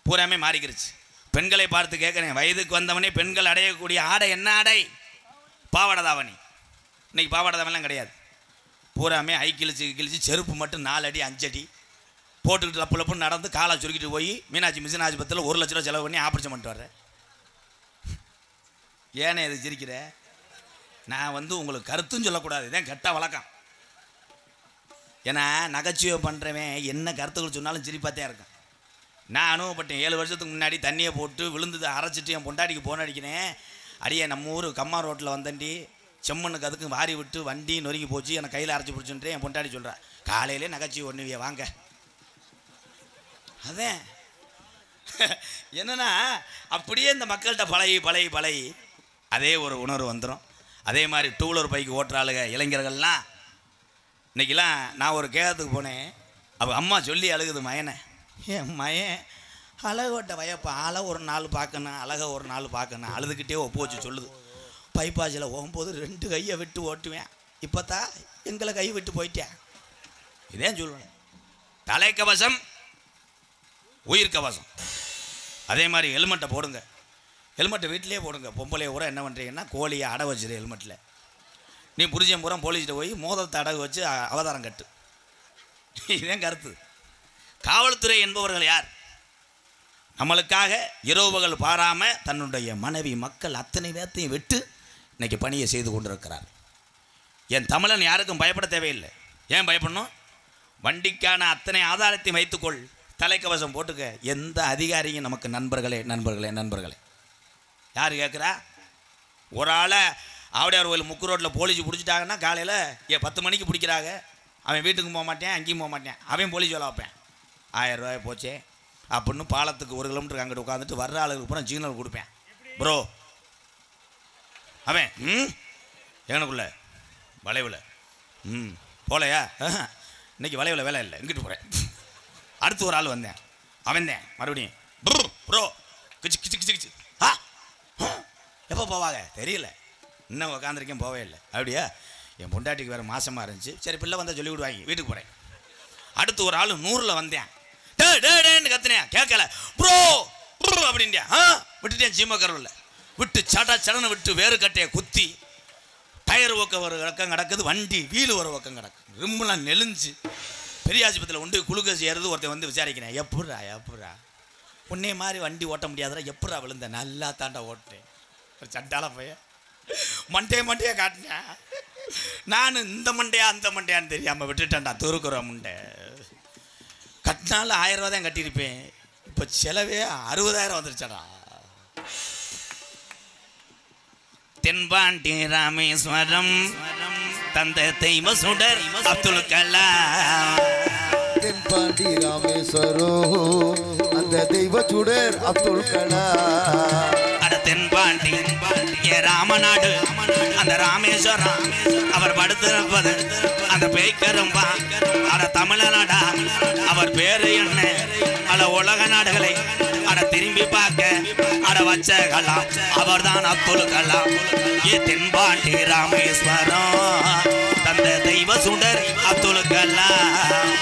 பூராமே மாறிக்கிருச்சு. பெண்களை பார்த்து கேட்குறேன், வயதுக்கு வந்தவனே பெண்கள் அடையக்கூடிய ஆடை என்ன ஆடை? பாவாடை தாவணி. இன்றைக்கி பாவாடை தாவணிலாம் கிடையாது. பூராமே ஹைக்கில்ஸு கிழிச்சு செருப்பு மட்டும் 4 அடி 5 அடி போட்டுக்கிட்டு லப்புன்னு நடந்து காலை சுருக்கிட்டு போய் மீனாட்சி மிஷின் ஆஸ்பத்திரியில் 1 லட்ச ரூபா செலவு பண்ணி ஆப்ரேஷன் பண்ணிட்டு வர்றேன். ஏனே இது சிரிக்கிற? நான் உங்களுக்கு கருத்தும் சொல்லக்கூடாது, இதான் கெட்ட வழக்கம். ஏன்னா நகைச்சுவை பண்ணுறவன் என்ன கருத்துக்கள் சொன்னாலும் சிரிப்பாத்தான் இருக்கும். நான் அனுபவப்பட்டேன். 7 வருஷத்துக்கு முன்னாடி தண்ணியை போட்டு விழுந்ததை அரைச்சிட்டு என் பொண்டாட்டிக்கு போன் அடிக்கினேன். அடியே நம்ம ஊர் கம்மா ரோட்டில் வந்தண்டி, செம்மண்ணுக்கு அதுக்கு வாரி விட்டு வண்டி நொறுங்கி போச்சு, எனக்கு கையில் அரைச்சி பிடிச்சுன்றேன். என் பொண்டாட்டி சொல்கிறா, காலையிலே நகைச்சி ஒன்றுவிய வாங்க. அதான் என்னன்னா அப்படியே இந்த மக்கள்கிட்ட பழகி அதே ஒரு உணர்வு வந்துடும். அதே மாதிரி டூவீலர் பைக்கு ஓட்டுற ஆளுங்க இளைஞர்கள்லாம் இன்றைக்கெலாம் நான் ஒரு கேரத்துக்கு போனேன். அவள் அம்மா சொல்லி அழுகுது மயனை, என் மயன் அழகோட்ட வயப்பா ஆளை ஒரு நாள் பார்க்கணும், அழகை ஒரு நாள் பார்க்கணும், அழுதுகிட்டே ஒப்பு வச்சு சொல்லுது. பைப்பாசில் போகும்போது 2 கையை விட்டு ஓட்டுவேன், இப்போ தான் எங்களை கை விட்டு போயிட்டேன். இதே சொல்லுவேன். தலைக்கவசம் உயிர் கவசம். அதே மாதிரி ஹெல்மெட்டை போடுங்க. ஹெல்மெட்டை வீட்டிலே போடுங்க. பொம்பளைய கூட என்ன பண்ணுறீங்கன்னா கோழியை அடை வச்சிரு ஹெல்மெட்டில். நீ புரிஞ்சம் பூரா போலீஸ்கிட்ட போய் மோதத்தை அடகு வச்சு அவதாரம் கட்டு. இதேன் கருத்து. காவல்துறை என்பவர்கள் யார்? நம்மளுக்காக இரவுகள் பாராமல் தன்னுடைய மனைவி மக்கள் அத்தனை பேர்த்தையும் விட்டு இன்றைக்கி பணியை செய்து கொண்டிருக்கிறார். என் தமிழன் யாருக்கும் பயப்பட தேவையில்லை. ஏன் பயப்படணும்? வண்டிக்கான அத்தனை ஆதாரத்தையும் வைத்துக்கொள், தலைக்கவசம் போட்டுக்க. எந்த அதிகாரியும் நமக்கு நண்பர்களே. யார் கேட்குறா? ஒரு ஆளை ஆவடியார் கோயில் முக்கு ரோட்டில் போலீஸ் பிடிச்சிட்டாங்கன்னா காலையில் 10 மணிக்கு பிடிக்கிறாங்க. அவன் வீட்டுக்கும் போக மாட்டேன், அங்கேயும் போக மாட்டேன். அவன் போலீஸ் வேலை வைப்பேன். 1000 ரூபாய் போச்சே அப்படின்னு பாலத்துக்கு 1 கிலோமீட்டருக்கு அங்கிட்டு உட்காந்துட்டு வர்ற ஆளுக்கு பூரா சிக்னல் கொடுப்பேன். ப்ரோ அவன் எனக்குள்ள வளைவில் போலையா, இன்னைக்கு வளைவில் வேலை இல்லை, இங்கிட்டு போகிறேன். அடுத்து ஒரு ஆள் வந்தேன், அவன் தான் மறுபடியும் ப்ரோ கிச்சு கிச்சு கிச்சு கிச்சு. எப்போ போவாங்க தெரியல, இன்னும் உட்காந்துருக்கேன், போவே இல்லை. அப்படியா? என் பொண்டாட்டிக்கு வேறு மாசமாக இருந்துச்சு, சரி பிள்ளை வந்தால் சொல்லி விடுவாங்க, வீட்டுக்கு போகிறேன். அடுத்து ஒரு ஆள் 100ல் வந்தேன், டேன்னு கத்துனேன், கேட்கல, ப்ரோ அப்படின்ட்டியா விட்டுட்டேன். ஜிம்மக்கரில் விட்டு சடன்னு விட்டு வேறு கட்டையை குத்தி டயர் ஓக்க ஒரு பக்கம் கிடக்குது, வண்டி வீல் ஒரு பக்கம் கிடக்கு, ரிம்மெலாம் நெளிஞ்சு பெரிய ஆஸ்பத்திரியில் உண்டு குளுக்கோஸ் ஏறுது. ஒருத்தன் வந்து விசாரிக்கிறேன், எப்பட்றா உன்னே மாதிரி வண்டி ஓட்ட முடியாதுடா, எப்பட்றா விழுந்தேன்? நல்லா தாண்டா ஓட்டேன். ஒரு சட்டால போய் மண்டையை காட்டினேன். நான் இந்த மண்டையா அந்த மண்டையான்னு தெரியாமல் விட்டுட்டேன்டா. துருக்குற முண்டை கட்டினாலும் 1000 ரூபா தான் கட்டியிருப்பேன். இப்போ செலவே 60,000 வந்துருச்சடா. தென்பாண்டி ராமேஸ்வரம் தந்த தெய்வ சுடர் அப்துல் கலாம். தென்பாண்டி ராமேஸ்வரம் அந்த தெய்வ சுடர் அப்துல் கலாம். அட தென்பாண்டி ராமநாடு அந்த ராமேஸ்வரம் அவர் படுத்திருப்பது அந்த பேய்க்கரும்பா. அட தமிழநாடா அவர் பேரு என்ன? அட உலக நாடுகளை அட திரும்பி பார்க்க அட வச்ச கலாம் அவர் தான் அப்துல் கலாம். ஏ தென்பாண்டி ராமேஸ்வரம் தந்த தெய்வ சுடர் அப்துல் கலாம்.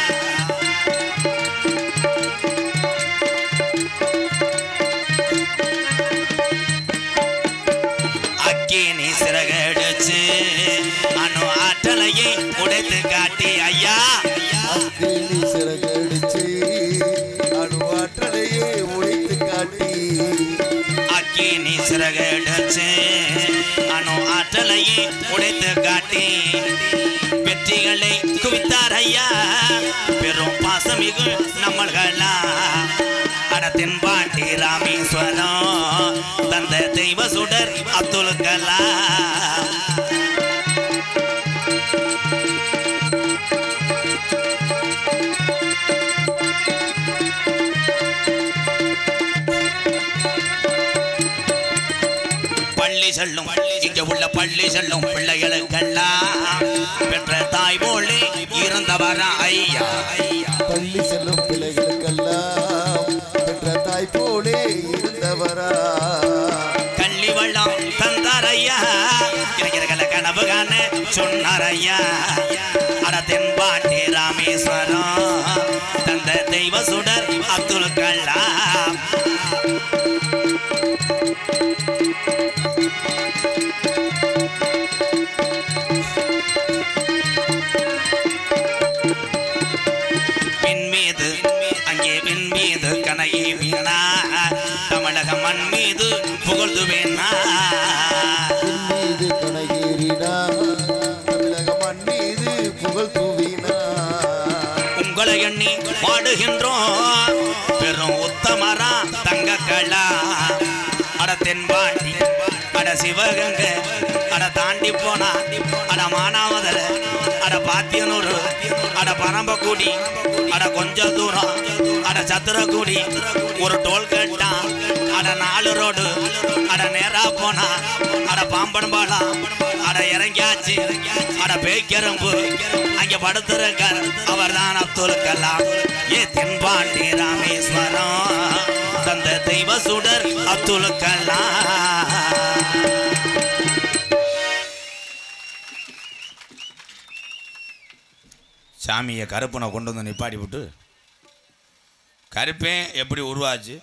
அக்கினி சிறகடிச்சு அணு ஆற்றலையை உடைத்து காட்டி ஐயா. அக்கினி சிறகடிச்சு அணு ஆற்றலையை உடைத்து காட்டி. அக்கினி சிறகடிச்சு அணு ஆற்றலையை உடைத்து காட்டி வெற்றிகளை குவித்தார் ஐயா. பெரும் பாசமிகு நம்மள்களா. அட தென்பாண்டி ராமேஸ்வரம் தந்த தெய்வ சுடர் அப்துல் கலாம். பள்ளி செல்லும் இங்க உள்ள பள்ளி செல்லும் பிள்ளைகளுக்கெல்லாம் பெற்ற தாய் போலே இருந்தவரா ஐயா. பள்ளி செல்லும் பிள்ளைகளுக்கெல்லாம் பெற்ற தாய் போலே இருந்தவரா. கள்ளி வள்ளம் தந்தாரையா, இருக்கிற கனவு காண சொன்னாரையா. அட தென்பாண்டி ராமேஸ்வரம் தந்த தெய்வ சுடர் அப்துல் கலாம். கனையே வீணா தமிழக மண் மீது புகழ்ந்து வேணா. மீது கனையேறினா தமிழக மண் மீது புகழ்ந்து வீணா. உங்களை எண்ணி பாடுகின்றோம் பெரும் உத்த பார்க்கலாம். அட தென்பாண்டி அட சிவகங்கை அட தாண்டி போனா அட மானாவதரை அட பாத்தியனூர் அட பரம்பக்குடி அட கொஞ்ச தூரம் அட சத்திரக்குடி ஒரு டோல் கட்டா அட 4 ரோடு அட நேரா போனா அட பாம்பன்பாலம் அட இறங்கியாச்சு அட பேய்க்கரும்பு அங்க படுத்திருக்கார் அவர் தான் அப்துல் கலாம். ஏ தென்பாண்டி ராமேஸ்வரம் தந்த தெய்வ சுடர் அப்துல் கலாம். சாமியை கருப்பனை கொண்டு வந்து நிப்பாடி விட்டு கருப்பேன் எப்படி உருவாச்சு,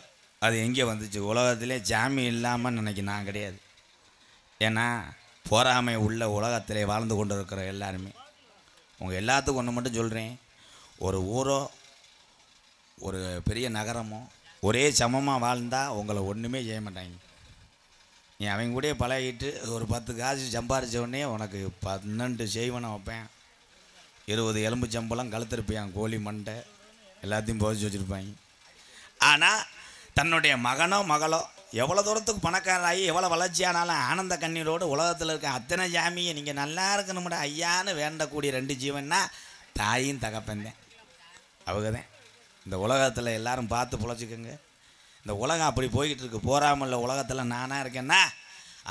அது எங்கே வந்துச்சு? உலகத்திலே சாமி இல்லாமல் நினைக்க நான் கிடையாது. ஏன்னா போராமை உள்ள உலகத்திலே வாழ்ந்து கொண்டு இருக்கிற எல்லாருமே உங்கள் எல்லாத்துக்கும் ஒன்று மட்டும் சொல்கிறேன். ஒரு ஊரோ ஒரு பெரிய நகரமோ ஒரே சமமாக வாழ்ந்தால் உங்களை ஒன்றுமே செய்ய மாட்டாங்க. நீ அவங்க கூட பழகிட்டு ஒரு 10 காசு சம்பாரித்த உடனே உனக்கு 12 செய்வனை வைப்பேன், 20 எலும்பு சம்பளம் கழுத்திருப்பேன், கோழி மண்டை எல்லாத்தையும் புதைச்சி வச்சுருப்பாங்க. ஆனால் தன்னுடைய மகனோ மகளோ எவ்வளோ தூரத்துக்கு பணக்காராகி எவ்வளோ வளர்ச்சியானாலும் ஆனந்த கண்ணீரோடு உலகத்தில் இருக்க அத்தனை ஜாமியை நீங்கள் நல்லா இருக்கணும்டா ஐயான்னு வேண்டக்கூடிய 2 ஜீவன்னா தாயும் தகப்பந்தேன். அவங்க தான் இந்த உலகத்தில் எல்லாரும் பார்த்து புழைச்சிக்கோங்க. இந்த உலகம் அப்படி போய்கிட்டு இருக்கு. போராமல் உலகத்தில் நானாக இருக்கேன்னா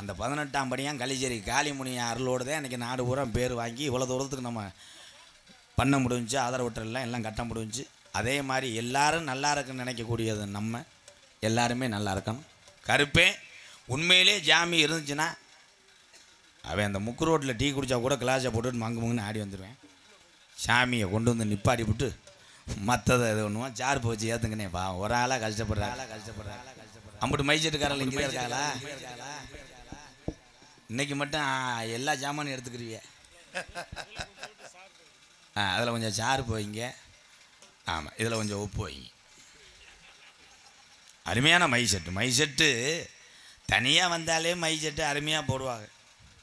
அந்த 18ஆம் படியான் கலிச்சேரி காளிமுனி அருளோடு தான் இன்றைக்கி நாடு பூரா பேர் வாங்கி இவ்வளோ தூரத்துக்கு நம்ம பண்ண முடிஞ்சு, ஆதரவற்றெல்லாம் எல்லாம் கட்ட முடிஞ்சு. அதே மாதிரி எல்லாரும் நல்லா இருக்குன்னு நினைக்கக்கூடியது நம்ம எல்லாருமே நல்லா இருக்கணும். கருப்பே உண்மையிலே ஜாமி இருந்துச்சுன்னா அவன் அந்த முக்கு ரோட்டில் டீ குடித்தா கூட கிளாஸை போட்டுட்டு மங்குன்னு ஆடி வந்துடுவேன். சாமியை கொண்டு வந்து நிப்பாடி விட்டு மற்றதை இது ஒன்றுவான் சார்பு வச்சு ஏற்றுங்கண்ணே. பா ஒரு ஆளாக கஷ்டப்படுறாங்களா அம்பிட்டு மைச்சட்டுக்காரர்கள் இங்கே இருக்காங்களா? இன்னைக்கு மட்டும் எல்லா ஜாமானும் எடுத்துக்கிறிய. அதில் கொஞ்சம் சார்பு வைங்க. ஆமாம், இதில் கொஞ்சம் உப்பு வைங்க. அருமையான மைசெட்டு தனியாக வந்தாலே மைசெட்டு அருமையாக போடுவாங்க.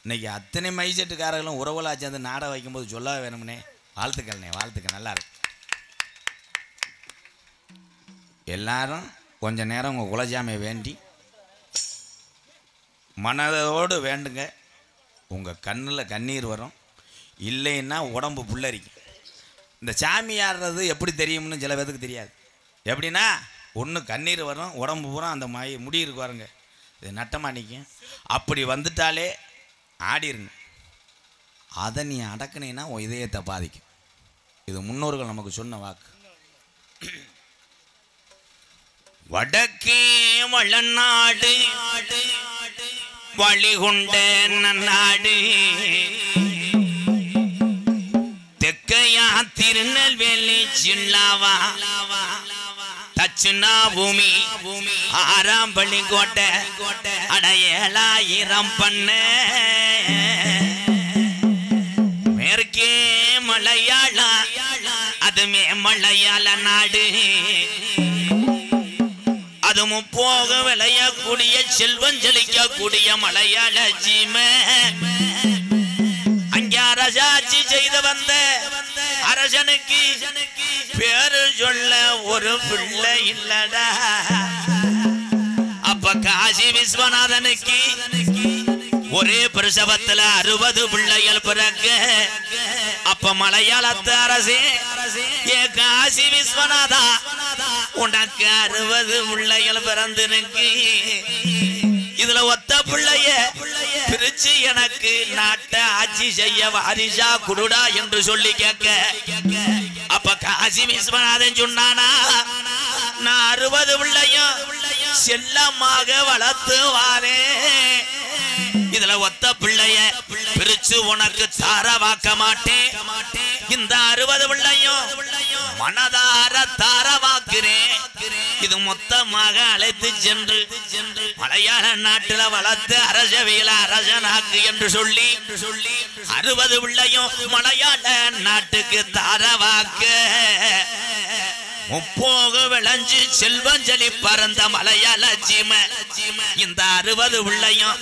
இன்றைக்கி அத்தனை மைசெட்டுக்காரர்களும் உறவுகளாக சேர்ந்து நாடை வைக்கும்போது சொல்ல வேணும்னே. வாழ்த்துக்கள் நல்லா இருக்கு. எல்லாரும் கொஞ்ச நேரம் உங்கள் குலஜாமையை வேண்டி மனதோடு வேண்டுங்க. உங்கள் கண்ணில் கண்ணீர் வரும், இல்லைன்னா உடம்பு புல்லரிக்கும். இந்த சாமி ஆடுறது எப்படி தெரியும்னு சில பேருக்கு தெரியாது. எப்படின்னா ஒன்று கண்ணீர் வரும், உடம்பு பூரா அந்த முடி இருக்கு பாருங்க, இது நட்டமாக நிற்கும். அப்படி வந்துட்டாலே ஆடிருங்க. அதை நீ அடக்குனீன்னா உன் இதயத்தை பாதிக்கும். இது முன்னோர்கள் நமக்கு சொன்ன வாக்கு. வடக்கே வளநாடு வழிகொண்ட நன்னாடு, தெக்கையா திருநெல்வேலி சில்லாவா தச்சுனா பூமி ஆறாம்பள்ளி கோட்டை அடையலாயிரம் பண்ண, மேற்கே மலையாள அதுமே மலையாள நாடு, அது முப்போக விளையக்கூடிய செல்வம் செழிக்கக்கூடிய மலையாள சீமை. அங்கே அரசாட்சி செய்து வந்த அரசனுக்கு பேரு சொல்ல ஒரு பிள்ளை இல்லடா. அப்ப காசி விஸ்வநாதனுக்கு ஒரே பிரசவத்துல 60 பிள்ளைகள் பிறக்க. அப்ப மலையாளத்து அரசே, ஏ காசி விஸ்வநாதா, உனக்கு 60 பிள்ளைகள் பிறந்திருக்கு. இதுல ஒத்த பிள்ளைய பிரிச்சு எனக்கு நாட்டை ஆட்சி செய்ய வாரிசா குடுடா என்று சொல்லி கேட்க. அப்ப காசி விஸ்வநாதன் சொன்னானா, நான் 60 பிள்ளையும் செல்லமாக வளர்த்து வாரே, இதுல ஒத்த பிள்ளைய பிரிச்சு உனக்கு தாரவாக்க மாட்டேன். இந்த 60 பிள்ளையும் மனதார தாரவாக்குறேன். இது மொத்தமாக அழைத்து சென்று மலையாள நாட்டில் வளர்த்து அரசவியல அரசனாக்கு என்று சொல்லி 60 பிள்ளையும் மலையாள நாட்டுக்கு தாரவாக்க. முப்போக விளைஞ்சு செல்வஞ்சலி பறந்த மலையாள சீமை. இந்த 60 பிள்ளையும்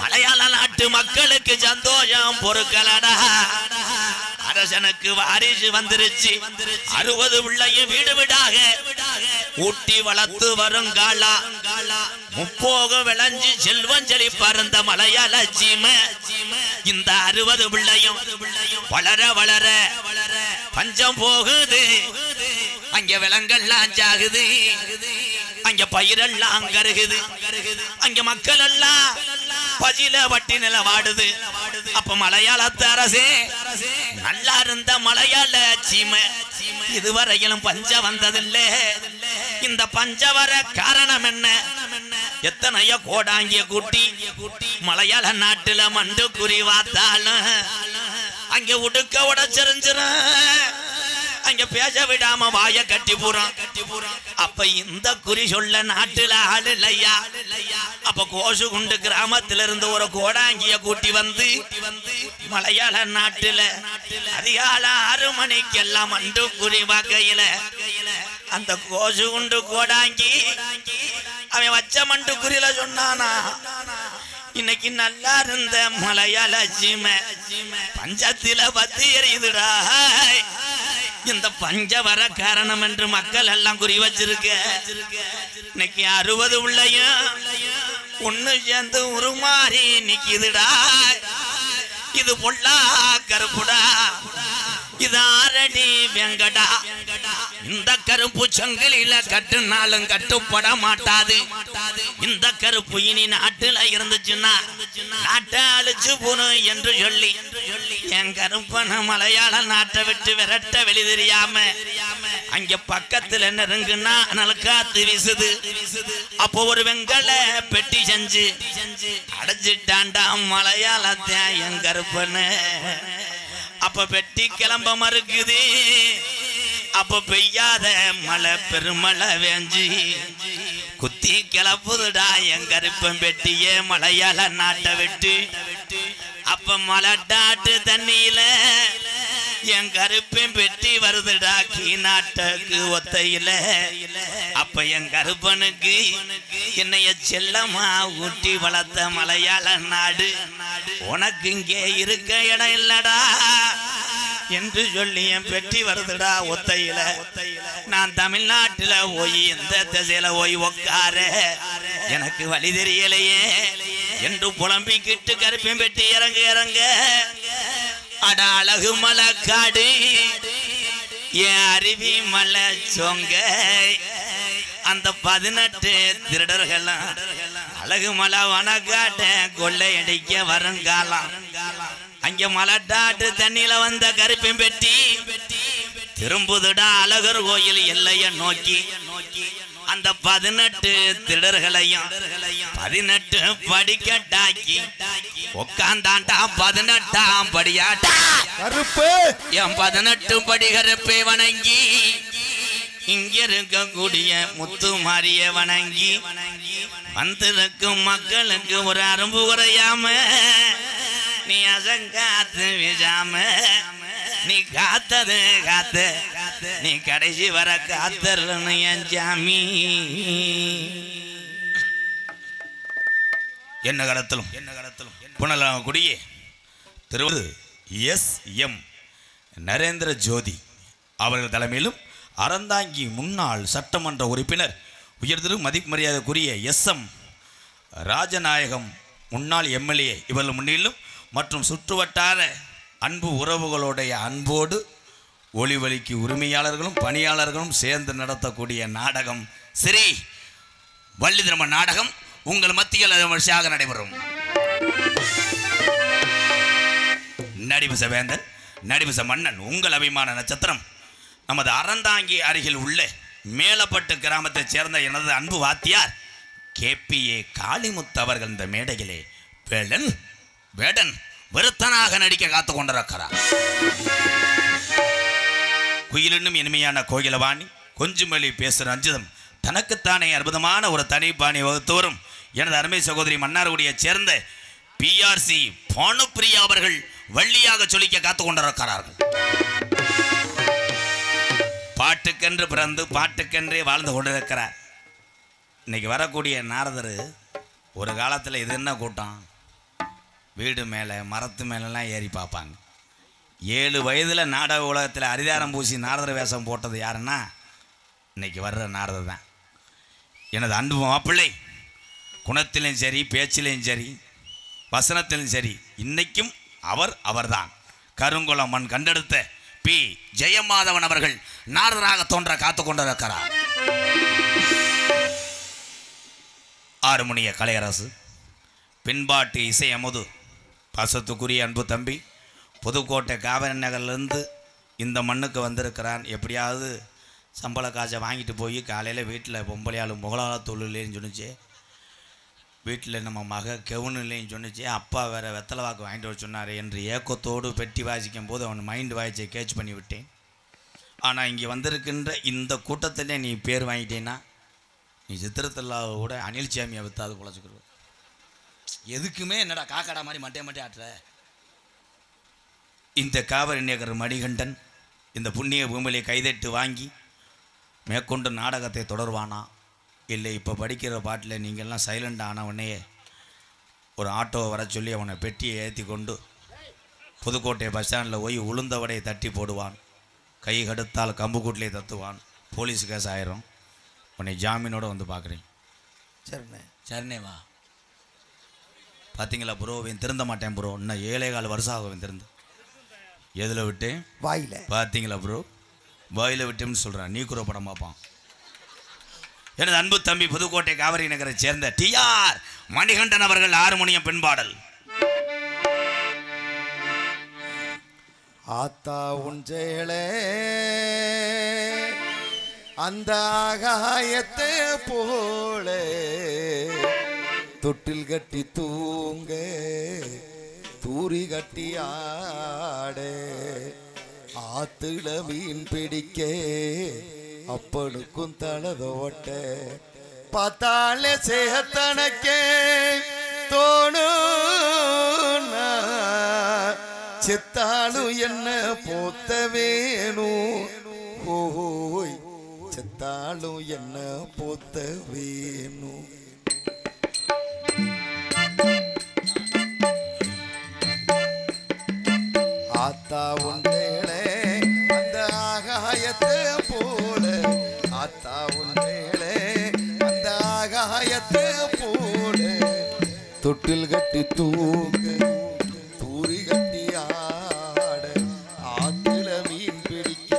மலையாள நாட்டு மக்களுக்கு சந்தோஷம் பொறுக்கலடா. அரசனுக்கு வாரிசு வந்துருச்சு. 60 பிள்ளையும் வீடு வீடாக ஊட்டி வளர்த்து வருங்காலா முப்போக விளைஞ்சு செல்வம் செழிப்பருந்த மலையாள சீமை இந்த 60 பிள்ளையும் வளர வளர பஞ்சம் போகுது அங்க விலங்கெல்லாம் சாகுது அங்க பயிரெல்லாம் கருகுது அங்க மக்கள் எல்லாம் பசியில வட்டி நில வாடுது அப்ப மலையாளத்து அரசே நல்லா இருந்த மலையாள சீமை இதுவரையிலும் பஞ்சம் வந்ததில்லை இந்த பஞ்சம் வர காரணம் என்ன எத்தனையோ கோடாங்கிய கூட்டி மலையாள நாட்டுல மண்டு குறி வாத்தாலும் அங்க உடுக்க உடச்சிருந்துரும் அங்க பேச விடாம வாய கட்டி போறான் அப்ப இந்த குறி சொல்ல நாட்டுல ஆளு இல்லையா அப்ப கோசுகுண்டு கிராமத்தில இருந்து ஒரு கோடாங்கிய கூட்டி வந்து மலையாள நாட்டுல அதிகாலை 6 மணிக்கெல்லாம் மண்டு குறி வாக்கையில அந்த கோசுகுண்டு கோடாங்கி அவன் வச்ச மண்டு குறியில சொன்னானா இன்னைக்கு நல்லா இருந்த மலையாள சீமை பஞ்சத்தில பத்தி எரியுதுடா இந்த பஞ்ச வர காரணம் என்று மக்கள் எல்லாம் குறி வச்சிருக்க இன்னைக்கு 60 உள்ளையும் ஒண்ணு சேர்ந்து உருமாறி நிக்குதுடா இது பொல்லா கருப்புடா இது ஆரடி வெங்கடா இந்த கருப்பு சங்கிலில கட்டுனாலும் கட்டுப்பட மாட்டாது இந்த கருப்பு இனி நாட்டுல இருந்துச்சுன்னா நாட்டை அழிச்சு போனும் என்று சொல்லி என் கருப்பன மலையாள நாட்டை விட்டு விரட்ட வெளி தெரியாம அங்க பக்கத்துல நெருங்குனா நல்காத்து வீசுது அப்போ ஒரு வெங்கல பெட்டி செஞ்சு அடைச்சிட்டாண்டா மலையாளத்தை என் கருப்பன அப்ப பெட்டி கிளம்ப மறுக்குது அப்ப பெய்யாத மழை பெருமழை வேஞ்சி குத்தி கிளப்புதுடா என் கருப்பம் பெட்டியே மலையாள நாட்டை விட்டு அப்ப மலட்டாட்டு தண்ணியில என் கருப்பம் பெட்டி வருதுடா கீ நாட்டுக்கு ஒத்தையில அப்ப என் கருப்பனுக்கு என்னைய செல்லமா ஊட்டி வளர்த்த மலையாள நாடு உனக்கு இங்கே இருக்க இடம் இல்லடா என்று சொல்லி என் பெட்டி வருதுடா ஒத்தையில நான் தமிழ்நாட்டுல போய் இந்த திசையில போய் உக்கார எனக்கு வழி தெரியலையே என்று புலம்பிக்கிட்டு கருப்பம் பெட்டி இறங்க இறங்க அட அழகு மலை காடு என் அருவி மலை சொங்க அந்த 18 திருடர்களும் அழகு மலை வனக்காட்ட கொள்ளையடிக்க வருங்காலம் அங்க மலட்டாட்டு தண்ணியில வந்த கருப்பம் பெட்டி திரும்புதுடா அழகர் கோயில் எல்லைய நோக்கி அந்த 18 திருடர்களையும் 18 படிக்கட்டாக்கி உட்காந்தாண்டா 18ஆம் படியாட்டா கருப்பு என் 18 படி கருப்பை வணங்கி இங்க இருக்கக்கூடிய முத்து மாரிய வணங்கி வந்திருக்கும் மக்களுக்கு ஒரு அரும்பு குறையாம நீ அசங்காத்து விசாம நீ காத்தது காத்து நீ கடைசி வர காத்தருன்னு என் ஜாமி என்ன கடத்தலும் புனலாங்குடியே திரு எஸ்.எம். நரேந்திர ஜோதி அவர்கள் தலைமையிலும் அறந்தாங்கி முன்னாள் சட்டமன்ற உறுப்பினர் உயர்திரு மதிப்பு மரியாதைக்குரிய எஸ்.எம். ராஜநாயகம் முன்னாள் எம்எல்ஏ இவர்கள் முன்னிலும் மற்றும் சுற்றுவட்டார அன்பு உறவுகளுடைய அன்போடு ஒளிவலிக்கு உரிமையாளர்களும் பணியாளர்களும் சேர்ந்து நடத்தக்கூடிய நாடகம் ஸ்ரீ வள்ளி திருமண நாடகம் உங்கள் மத்தியில் விமர்சையாக நடைபெறும். நடிபச வேந்தன் நடிபச மன்னன் உங்கள் அபிமான நட்சத்திரம் நமது அறந்தாங்கி அருகில் உள்ள மேலப்பட்டு கிராமத்தைச் சேர்ந்த எனது அன்பு வாத்தியார் KPA காளிமுத்து அவர்கள் இந்த மேடையிலே வேடன் விருத்தனாக நடிக்க காத்து கொண்டிருக்கிறார். குயிலினும் இனிமையான கோகிலவாணி கொஞ்சுமொழி பேசுகிற அஞ்சுதம் தனக்குத்தானே அற்புதமான ஒரு தனிப்பாணி வகுத்து வரும் எனது அருமை சகோதரி மன்னார்குடியைச் சேர்ந்த PRC பானுப்பிரியா அவர்கள் வள்ளியாக சொல்லிக்க காத்து கொண்டிருக்கிறார்கள். பாட்டுக்கென்று பிறந்து பாட்டுக்கென்றே வாழ்ந்து கொண்டிருக்கிறார். இன்னைக்கு வரக்கூடிய நாரதர் ஒரு காலத்தில் இது என்ன கூட்டம், வீடு மேலே மரத்து மேலெல்லாம் ஏறி பார்ப்பாங்க. 7 வயதில் நாடக உலகத்தில் அரிதாரம் பூசி நாரதர் வேஷம் போட்டது யாருன்னா இன்னைக்கு வர்ற நாரதர் தான் எனது அன்பு மாப்பிள்ளை. குணத்திலும் சரி, பேச்சிலையும் சரி, வசனத்திலும் சரி, இன்னைக்கும் அவர்தான். கருங்குளம் மண் கண்டெடுத்த பி ஜெயமாதவன் அவர்கள் நாரதராக தோன்ற காத்து கொண்டிருக்கிறார். ஆறுமுனிய கலையரசு, பின்பாட்டு இசை அமுது, பாசத்துக்குரிய அன்பு தம்பி, புதுக்கோட்டை காவிரி நகர்லேருந்து இந்த மண்ணுக்கு வந்திருக்கிறான். எப்படியாவது சம்பள காசை வாங்கிட்டு போய் காலையில் வீட்டில் பொம்பளையாலும் முகலால தொழிலேன்னு சொன்னிச்சு, வீட்டில் நம்ம மக கெவுனிலேன்னு சொன்னிச்சு, அப்பா வேறு வெத்தலை வாக்கு வாங்கிட்டு வர சொன்னார் என்று ஏக்கத்தோடு பெட்டி வாசிக்கும் போது அவன் மைண்டு வாய்ச்சை கேட்ச் பண்ணி விட்டேன். ஆனால் இங்கே வந்திருக்கின்ற இந்த கூட்டத்திலே நீ பேர் வாங்கிட்டேன்னா நீ சித்திரத்தில்லாத கூட அனில் சாமியை விற்றாது பொழைச்சிக்கிடுவோம். எதுக்குமே என்னடா காக்காடா மாதிரி மட்டே ஆட்டுற. இந்த காவிரி நகர் மணிகண்டன் இந்த புண்ணிய பூமியிலே கைதட்டு வாங்கி மேற்கொண்டு நாடகத்தை தொடர்வானா, இல்லை இப்போ படிக்கிற பாட்டில் நீங்கள்லாம் சைலண்ட் ஆன உடனே ஒரு ஆட்டோவை வர சொல்லி அவனை பெட்டியை ஏற்றி கொண்டு புதுக்கோட்டை பஸ் ஸ்டாண்டில் போய் உளுந்தவடையை தட்டி போடுவான், கை கடுத்தால் கம்பு கூட்டிலே தத்துவான், போலீஸ் கேஸ் ஆயிரும். உன்னை ஜாமீனோடு வந்து பார்க்குறேன். சரிண்ணே. சரிண்ணே வா. பார்த்தீங்களா ப்ரோ, இவன் திருந்த மாட்டேன் ப்ரோ, இன்னும் 7.25 வருஷம் ஆகும் திருந்து. எதில் விட்டு? வாயில். பார்த்தீங்களா ப்ரோ, வாயில் விட்டுன்னு சொல்கிறான். நீ கூட படம் பார்ப்பான். எனது அன்பு தம்பி புதுக்கோட்டை காவிரி நகரை சேர்ந்த TR மணிகண்டன் அவர்கள் ஆறுமுனியம் பெண்பாடல். ஆத்தா உஞ்சேளே அந்த ஆகாயத்தை போல தொட்டில் கட்டி தூங்க தூரி கட்டி ஆடே ஆத்துல மீன் பிடிக்க அப்பனுக்கும் தலதோட்ட பார்த்தாலே சேத்தனக்கே தோணும் செத்தாலும் என்ன போத்த வேணும், ஓய் செத்தாலும் என்ன போத்த வேணும். ஆத்தா உண்டேளே அந்த ஆகாயத்தை போல, ஆத்தா உண்டேளே அந்த ஆகாயத்தை போல தொட்டில் கட்டி தூங்க தூரி கட்டி ஆட ஆத்துல மீன் பிடிக்க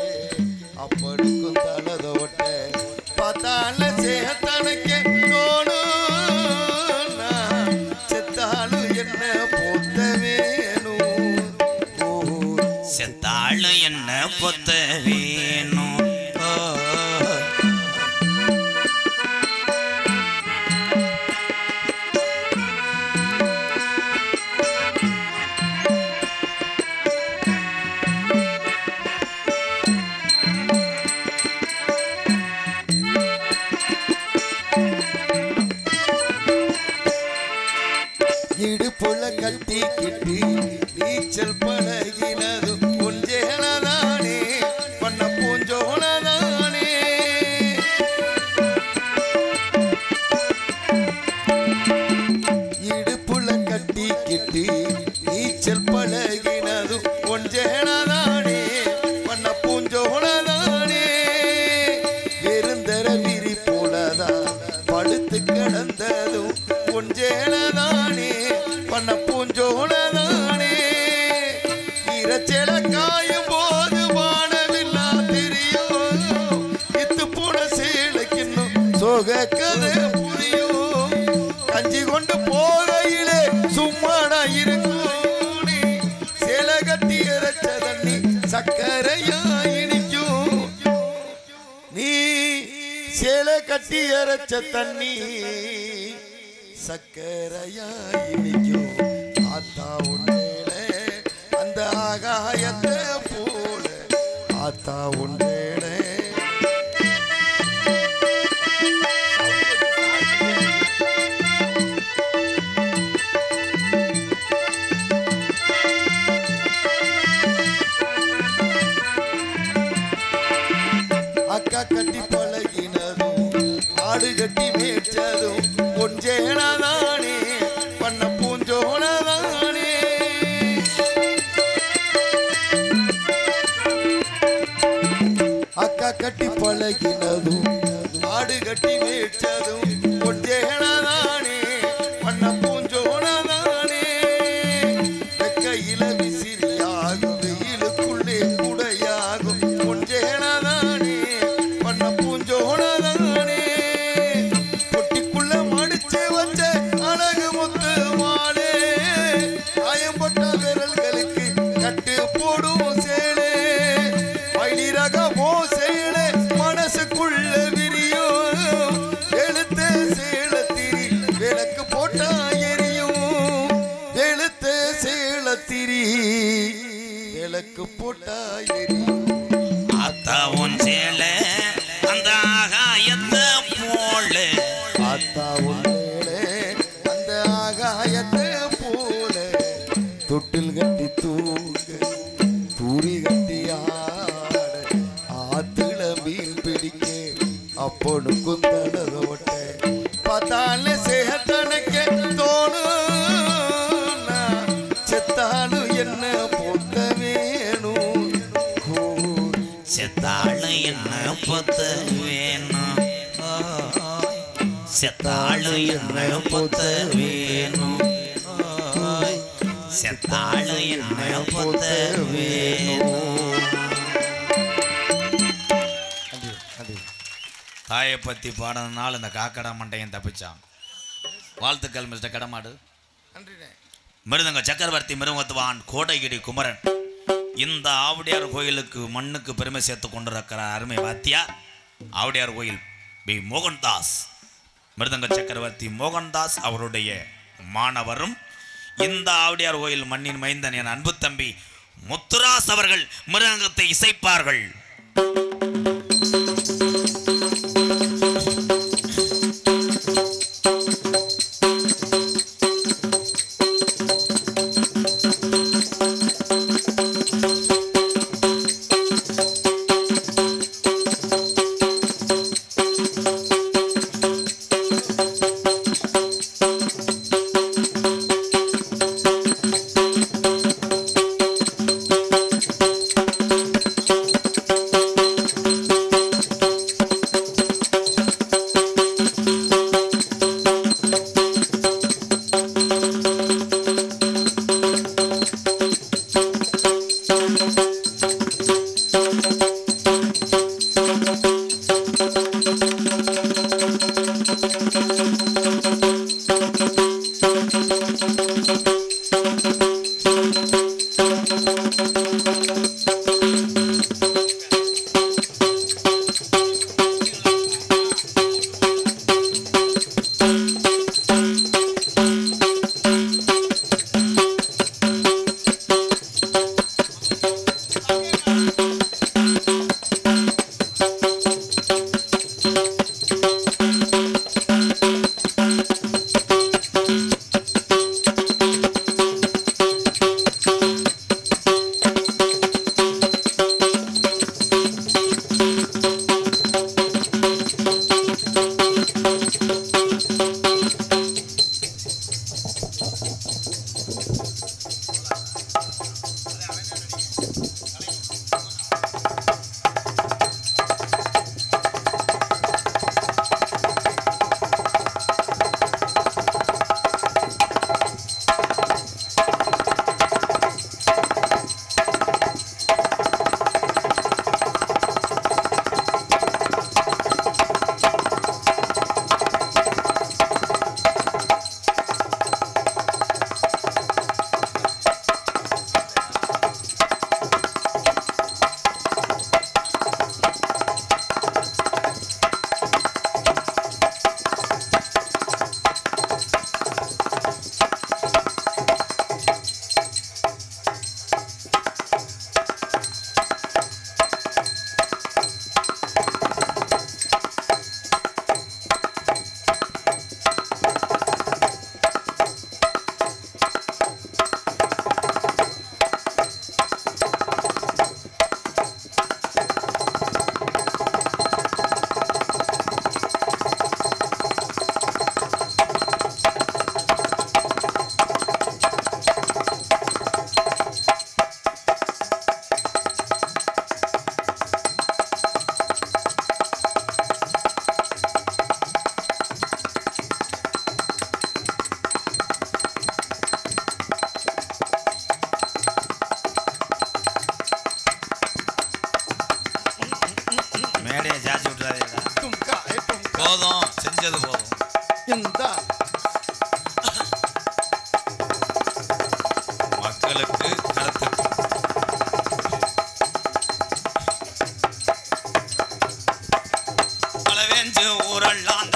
அப்பனுக்கும் தலதோட்ட பார்த்தால சேத்தனக்கே தோணும் செத்தாலும் என்ன போத்த வேணும், செத்தாலும் என்ன பொத்த வேணும். இடுப்புல கட்டிக்கிட்டு நீச்சல் பழகினது கொஞ்சேனதானே பண்ண பூஞ்சோனதானே. இடுப்புல கட்டிக்கிட்டு நீச்சல் பழகினது கொஞ்சேனதானே பண்ண பூஞ்சோனதானே. வெறுந்தர விரி போலதான் படுத்து கிடந்ததும் கொஞ்சேனதானே பண்ண பூஞ்சோனதானே. இரச்சல காயும் போது வானவில்லா தெரியும், இத்து போன சேலைக்கின்னும் சோக கதை புரியும். கஞ்சி கொண்டு போகையிலே சும்மாடா இருக்கும், சேலை கட்டி இறைச்ச தண்ணி சக்கரையா இனிக்கும். நீ சேலை கட்டி இறைச்ச தண்ணி சக்கரையா இனிக்கும். ஆத்தா உண்டேளே அந்த ஆகாயத்தை போல, ஆத்தா உண்டேளே. அக்கா கட்டி பழகினதும் ஆடு கட்டி மேய்ச்சதும் கொஞ்சேனதானே பண்ண பூஞ்சோனதானே. அக்கா கட்டி பழகினதும் ஆடு கட்டி மேய்ச்சதும் ஒட்டேனதானே பண்ண பூஞ்சோனதானே வெக்கையில விசிறியாகும் வெயிலுக்குள்ளே குடையாகும் ஒட்டேனதானே பண்ண பூஞ்சோனதானே பொட்டிக்குள்ள மடிச்சு வச்ச அழகு முத்து மாலே காயம்பட்ட விரல்களுக்கு கட்டு போடும் சேலே மயிலிறகமோ சேலே மனசுக்குள்ள விரியும் எழுத்து சேலத்திரி விளக்கு போட்டா எரியும் எழுத்து சேலத்திரி விளக்கு போட்டா எரியும் ஆத்தா உன் சேல அந்த ஆகாயத்தை போல ஆத்தா உன்னேலே அந்த ஆகாயத்தை போல தொட்டில் கட்டி தூங்க தூரி கட்டி ஆட ஆத்துல மீன் பிடிக்க அப்பொடு குந்தனதோட்ட பார்த்தாலே சேத்தனைக்க தோணும் செத்தாலும் என்ன பொத்த வேணும் செத்தாளு என்ன பொத்த வேணும் செத்தாளு என்ன பொத்த வேணும் செத்தாளு என்ன பொத்த வேணும் தாயை பற்றி பாடினால இந்த காக்கடா மண்டையன் தப்பிச்சான். வாழ்த்துக்கள் மிஸ்டர் கடமாடு. மிருதங்க சக்கரவர்த்தி மிருகத்துவான் கோடைகிரி குமரன் இந்த ஆவுடையார் கோயிலுக்கு மண்ணுக்கு பெருமை சேர்த்து கொண்டிருக்கிறார் அருமை வாத்தியார் ஆவுடையார் கோயில் பி மோகன்தாஸ். மிருதங்க சக்கரவர்த்தி மோகன்தாஸ் அவருடைய மாணவரும் இந்த ஆவுடையார் கோயில் மண்ணின் மைந்தன் என் அன்பு தம்பி முத்துராஸ் அவர்கள் மிருதங்கத்தை இசைப்பார்கள். இந்த மக்களுக்கு கருத்து பலவேஞ்சு ஊரெல்லாம்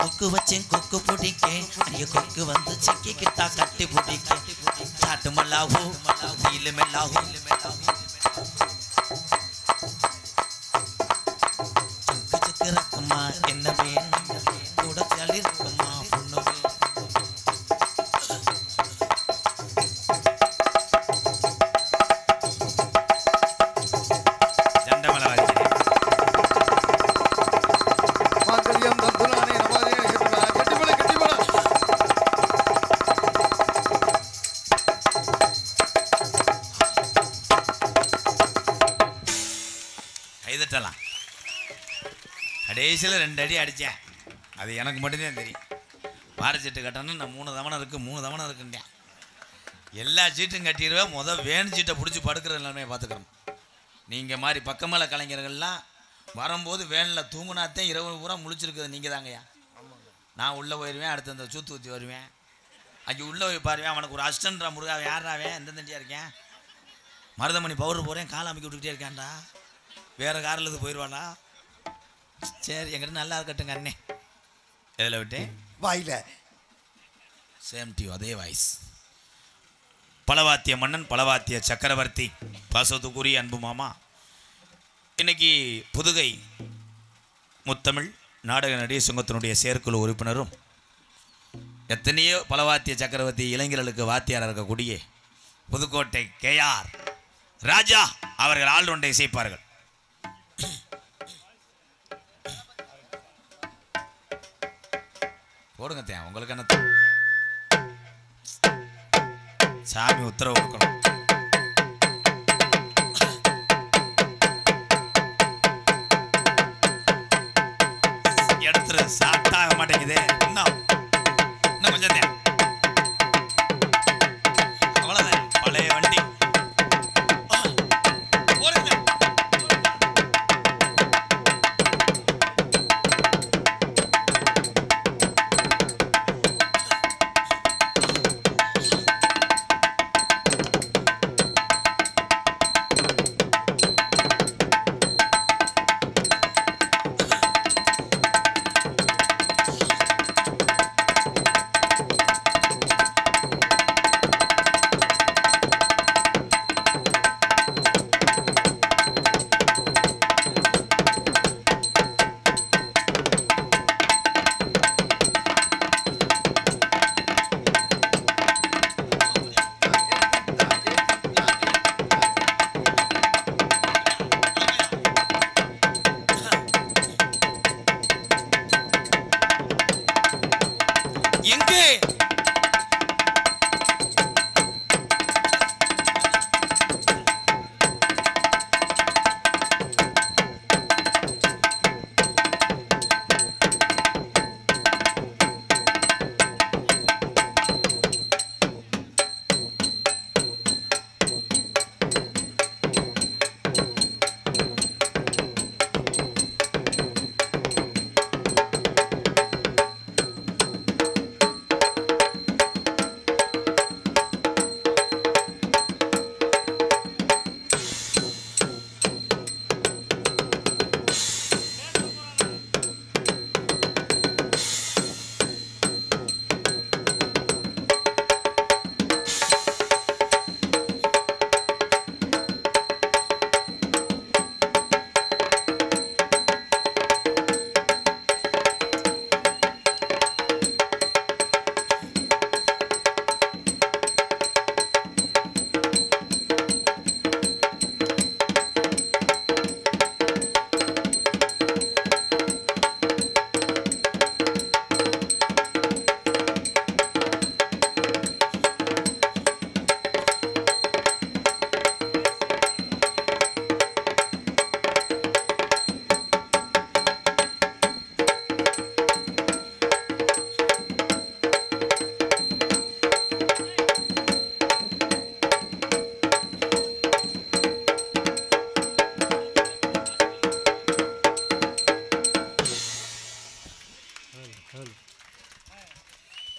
கொக்கு வச்சேன் கொக்கு பிடிக்க ஐய கொக்கு வந்து சிக்கிக்கிட்டா கட்டி பிடிக்க சாட்டு மல்லாஹூ நீல மெல்லாஹூ சக்கு சக்கு ரக்கம்மா என்ன வேணும் கூட சளி ரக்கம்மா பொண்ணு ஜண்டமலை வாஜி மாங்கல்யம் தந்துலானே நமாதே கட்டிபட கட்டிபட கைதட்டலாம் கடைசியில் 2 அடி அடித்தேன் அது எனக்கு மட்டும்தான் தெரியும் வார சீட்டு கட்டணும் நான் 3 தவணை இருக்குன்றேன் எல்லா சீட்டும் கட்டிடுவேன் வேணும் சீட்டை பிடிச்சி படுக்கிற நிலைமையை பார்த்துக்கிறோம் நீங்கள் மாதிரி பக்கமேல கலைஞர்கள்லாம் வரும்போது வேனில் தூங்குனாத்தான் இரவு பூரா முழிச்சிருக்குது நீங்கள் தாங்கய்யா நான் உள்ளே போயிடுவேன் அடுத்து அந்த சூத்து ஊற்றி வருவேன் அங்கே உள்ளே போய் பாருவேன் அவனுக்கு ஒரு அஸ்டன்ட்ரா முருகா யாராவேன் எந்த தண்டியாக இருக்கேன் மருதமணி பவுடர் போகிறேன் காலை அமைக்க விட்டுக்கிட்டே இருக்கான்டா வேறு காரில் இது போயிடுவானா சரி என்கிட்ட நல்லா இருக்கட்டுங்க அண்ணே எதில் விட்டேன் வாயில சேம் டியூ அதே வாய்ஸ் பலவாத்திய மன்னன் பலவாத்திய சக்கரவர்த்தி பாசத்துக்குரிய அன்பு மாமா இன்னைக்கு புதுகை முத்தமிழ் நாடக நடிகர் சங்கத்தினுடைய செயற்குழு உறுப்பினரும் எத்தனையோ பலவாத்திய சக்கரவர்த்தி இளைஞர்களுக்கு வாத்தியார் இருக்கக்கூடிய புதுக்கோட்டை KR ராஜா அவர்கள் ஆல்ரவுண்டை இசைப்பார்கள். போடுங்க தேன் உங்களுக்கு என்ன சாமி உத்தரவு கொடுக்கணும். எடுத்துரு சாப்பிட்டாக மாட்டேங்குது இன்னும் கொஞ்சம் தேன் அவ்வளோதான் பழைய வண்டி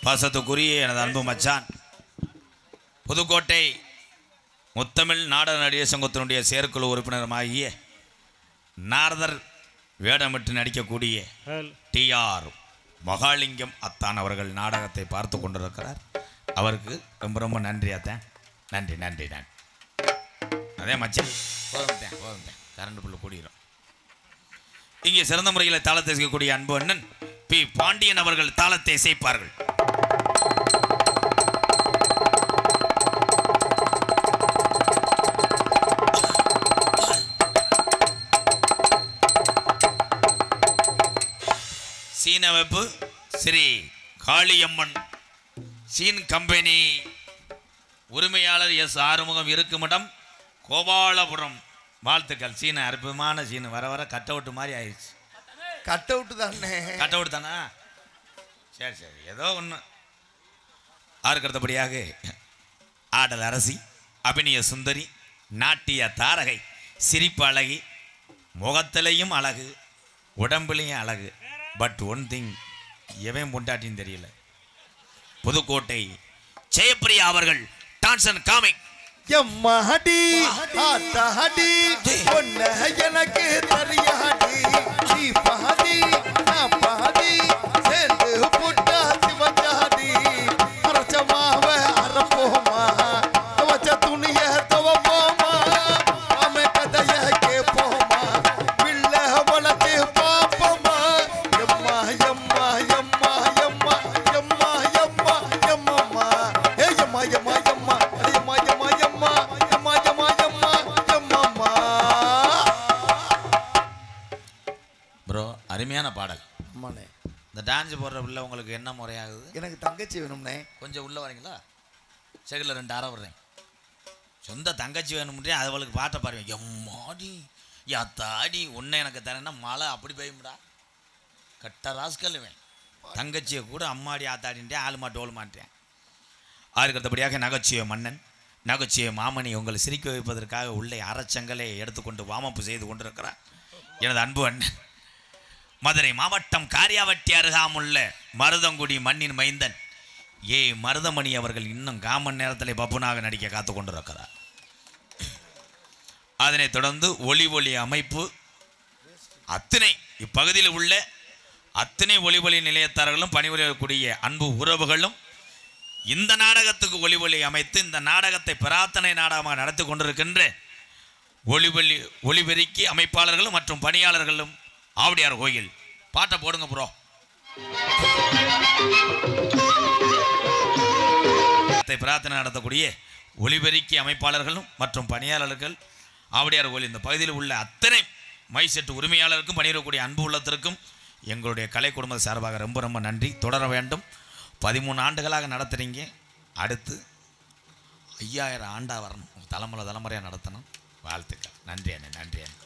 பாசத்துக்குரிய எனது அன்பு மச்சான் புதுக்கோட்டை முத்தமிழ் நாடக நடிகர் சங்கத்தினுடைய செயற்குழு உறுப்பினருமாகிய நாரதர் வேடமிட்டு நடிக்கக்கூடிய டிஆர் மகாலிங்கம் அத்தான் அவர்கள் நாடகத்தை பார்த்து கொண்டிருக்கிறார். அவருக்கு ரொம்ப ரொம்ப நன்றி அத்தான். நன்றி நன்றி நன்றி. அதே மச்சான் போதும் கரண்ட் புள்ள கூடிடும். இங்கே சிறந்த முறையில் தாளத்தை இசைக்கக்கூடிய அன்பு அண்ணன் பி பாண்டியன் அவர்கள் தாளத்தை இசைப்பார்கள். சீன வெப்பு ஸ்ரீ காளியம்மன் சீன் கம்பெனி உரிமையாளர் எஸ் ஆறுமுகம் இருக்குமிடம் கோபாலபுரம். வாழ்த்துக்கள். சீன அற்புதமான சீன். வர வர கட் அவுட் மாதிரி ஆயிடுச்சு. கட் அவுட் தானே? கட் அவுட் தானா? சரி சரி, ஏதோ ஒன்று. ஆறுக்கடுத்தபடியாக ஆடல் அரசி, அபிநய சுந்தரி, நாட்டிய தாரகை, சிரிப்பு அழகி, முகத்திலையும் அழகு, உடம்புலையும் அழகு. பட் ஒன் திங், எவன் பொண்டாட்டின்னு தெரியல. புதுக்கோட்டை ஜெயப்பிரியா அவர்கள் டான்ஸ் அண்ட் காமிக். எம்மாடி ஆத்தாடி ஒன்ன எனக்கு தெரியாடி, நீ பாதி நான் பாதி சேர்ந்து புட்டா சிவஞ்சாடி. அரைச்சமாவ அரைப்போமா, துவச்ச துணிய துவப்போமா, அமை கதைய கேட்போமா, பிள்ள வளர்த்து பாப்போமா. எம்மா எம்மா எம்மா எம்மா எம்மா எம்மா எம்மம்மா ஏ எம்மா எம்மா எம்மா எம்மா எம்மா எம்மா எம்மா எம்மா எம்மா எம்மம்மா. ப்ரோ, அருமையான பாடல். அம்மாண்ணே, இந்த டான்ஸ் போடுற பிள்ளை உங்களுக்கு என்ன முறையாகுது? எனக்கு தங்கச்சி வேணும்ண்ணே. கொஞ்சம் உள்ளே வரீங்களா? செகண்டில் 2 அரை விடுறேன். சொந்த தங்கச்சி வேணும்ன்றே அவளுக்கு பாட்டை பாருவேன். எம்மாடி யாத்தாடி உன்னை எனக்கு தரேன்னா மழை அப்படி பெய்யும்டா. கட்ட ராஸ்கல்லுவேன். தங்கச்சியை கூட அம்மாடி ஆத்தாடின்றேன், ஆளுமா டோலுமான்றேன். ஆறுக்கடுத்தபடியாக நகைச்சுவை மன்னன், நகைச்சுவை மாமணி உங்களை சிரிக்க வைப்பதற்காக உள்ளே அறச்சங்களை எடுத்துக்கொண்டு வாமப்பு செய்து கொண்டிருக்கிறார் எனது அன்பு அண்ணன், மதுரை மாவட்டம் காரியாவட்டி அருகாமுள்ள மருதங்குடி மண்ணின் மைந்தன் ஏ மருதமணி அவர்கள் இன்னும் காமன் நேரத்தில் பப்புனாக நடிக்க காத்து கொண்டிருக்கிறார். அதனைத் தொடர்ந்து ஒளி அமைப்பு அத்தனை இப்பகுதியில் உள்ள அத்தனை ஒளி நிலையத்தார்களும் பணிபுரியக்கூடிய அன்பு உறவுகளும் இந்த நாடகத்துக்கு ஒளி அமைத்து இந்த நாடகத்தை பிரார்த்தனை நாடகமாக நடத்தி கொண்டிருக்கின்ற ஒளிபெருக்கி அமைப்பாளர்களும் மற்றும் பணியாளர்களும் ஆவடியார் கோயில். பாட்டை போடுங்க ப்ரோ. பிரார்த்தனை நடத்தக்கூடிய ஒளிபெருக்கி அமைப்பாளர்களும் மற்றும் பணியாளர்கள் ஆவடியார் கோயில் இந்த பகுதியில் உள்ள அத்தனை மைசெட்டு உரிமையாளருக்கும் பணியிடக்கூடிய அன்பு உள்ளத்திற்கும் எங்களுடைய கலை குடும்ப சார்பாக ரொம்ப ரொம்ப நன்றி. தொடர வேண்டும். 13 ஆண்டுகளாக நடத்துகிறீங்க. அடுத்து 5000 ஆண்டாக வரணும். தலைமுறையாக நடத்தணும். வாழ்த்துக்கள். நன்றி அண்ணே, நன்றி அண்ணே.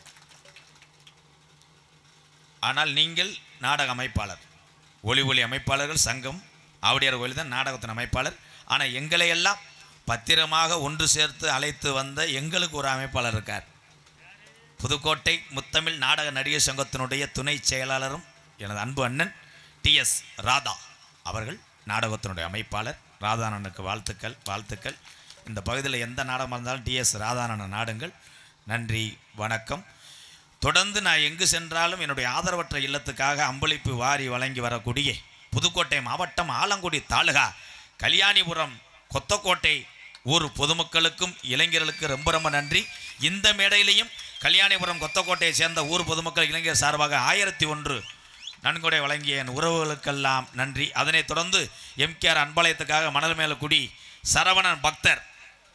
ஆனால் நீங்கள் நாடக அமைப்பாளர், ஒளி அமைப்பாளர்கள் சங்கம் ஆவடியார் கோயில் தான் நாடகத்தின் அமைப்பாளர். ஆனால் எங்களை எல்லாம் பத்திரமாக ஒன்று சேர்த்து அழைத்து வந்த எங்களுக்கு ஒரு அமைப்பாளர் இருக்கார். புதுக்கோட்டை முத்தமிழ் நாடக நடிகர் சங்கத்தினுடைய துணை செயலாளரும் எனது அன்பு அண்ணன் டிஎஸ் ராதா அவர்கள் நாடகத்தினுடைய அமைப்பாளர். ராதானனுக்கு வாழ்த்துக்கள் வாழ்த்துக்கள். இந்த பகுதியில் எந்த நாடகம் இருந்தாலும் டிஎஸ் ராதானன் நாடுங்கள். நன்றி, வணக்கம். தொடர்ந்து நான் எங்கு சென்றாலும் என்னுடைய ஆதரவற்ற இல்லத்துக்காக அம்பளிப்பு வாரி வழங்கி வரக்கூடிய புதுக்கோட்டை மாவட்டம் ஆலங்குடி தாலுகா கல்யாணிபுரம் கொத்தக்கோட்டை ஊர் பொதுமக்களுக்கும் இளைஞர்களுக்கு ரொம்ப ரொம்ப நன்றி. இந்த மேடையிலையும் கல்யாணிபுரம் கொத்தக்கோட்டையை சேர்ந்த ஊர் பொதுமக்கள் இளைஞர் சார்பாக 1001 நன்கொடை வழங்கிய என் உறவுகளுக்கெல்லாம் நன்றி. அதனைத் தொடர்ந்து எம்கேஆர் அன்பாலயத்துக்காக மணல் மேலக்குடி சரவணன் பக்தர்,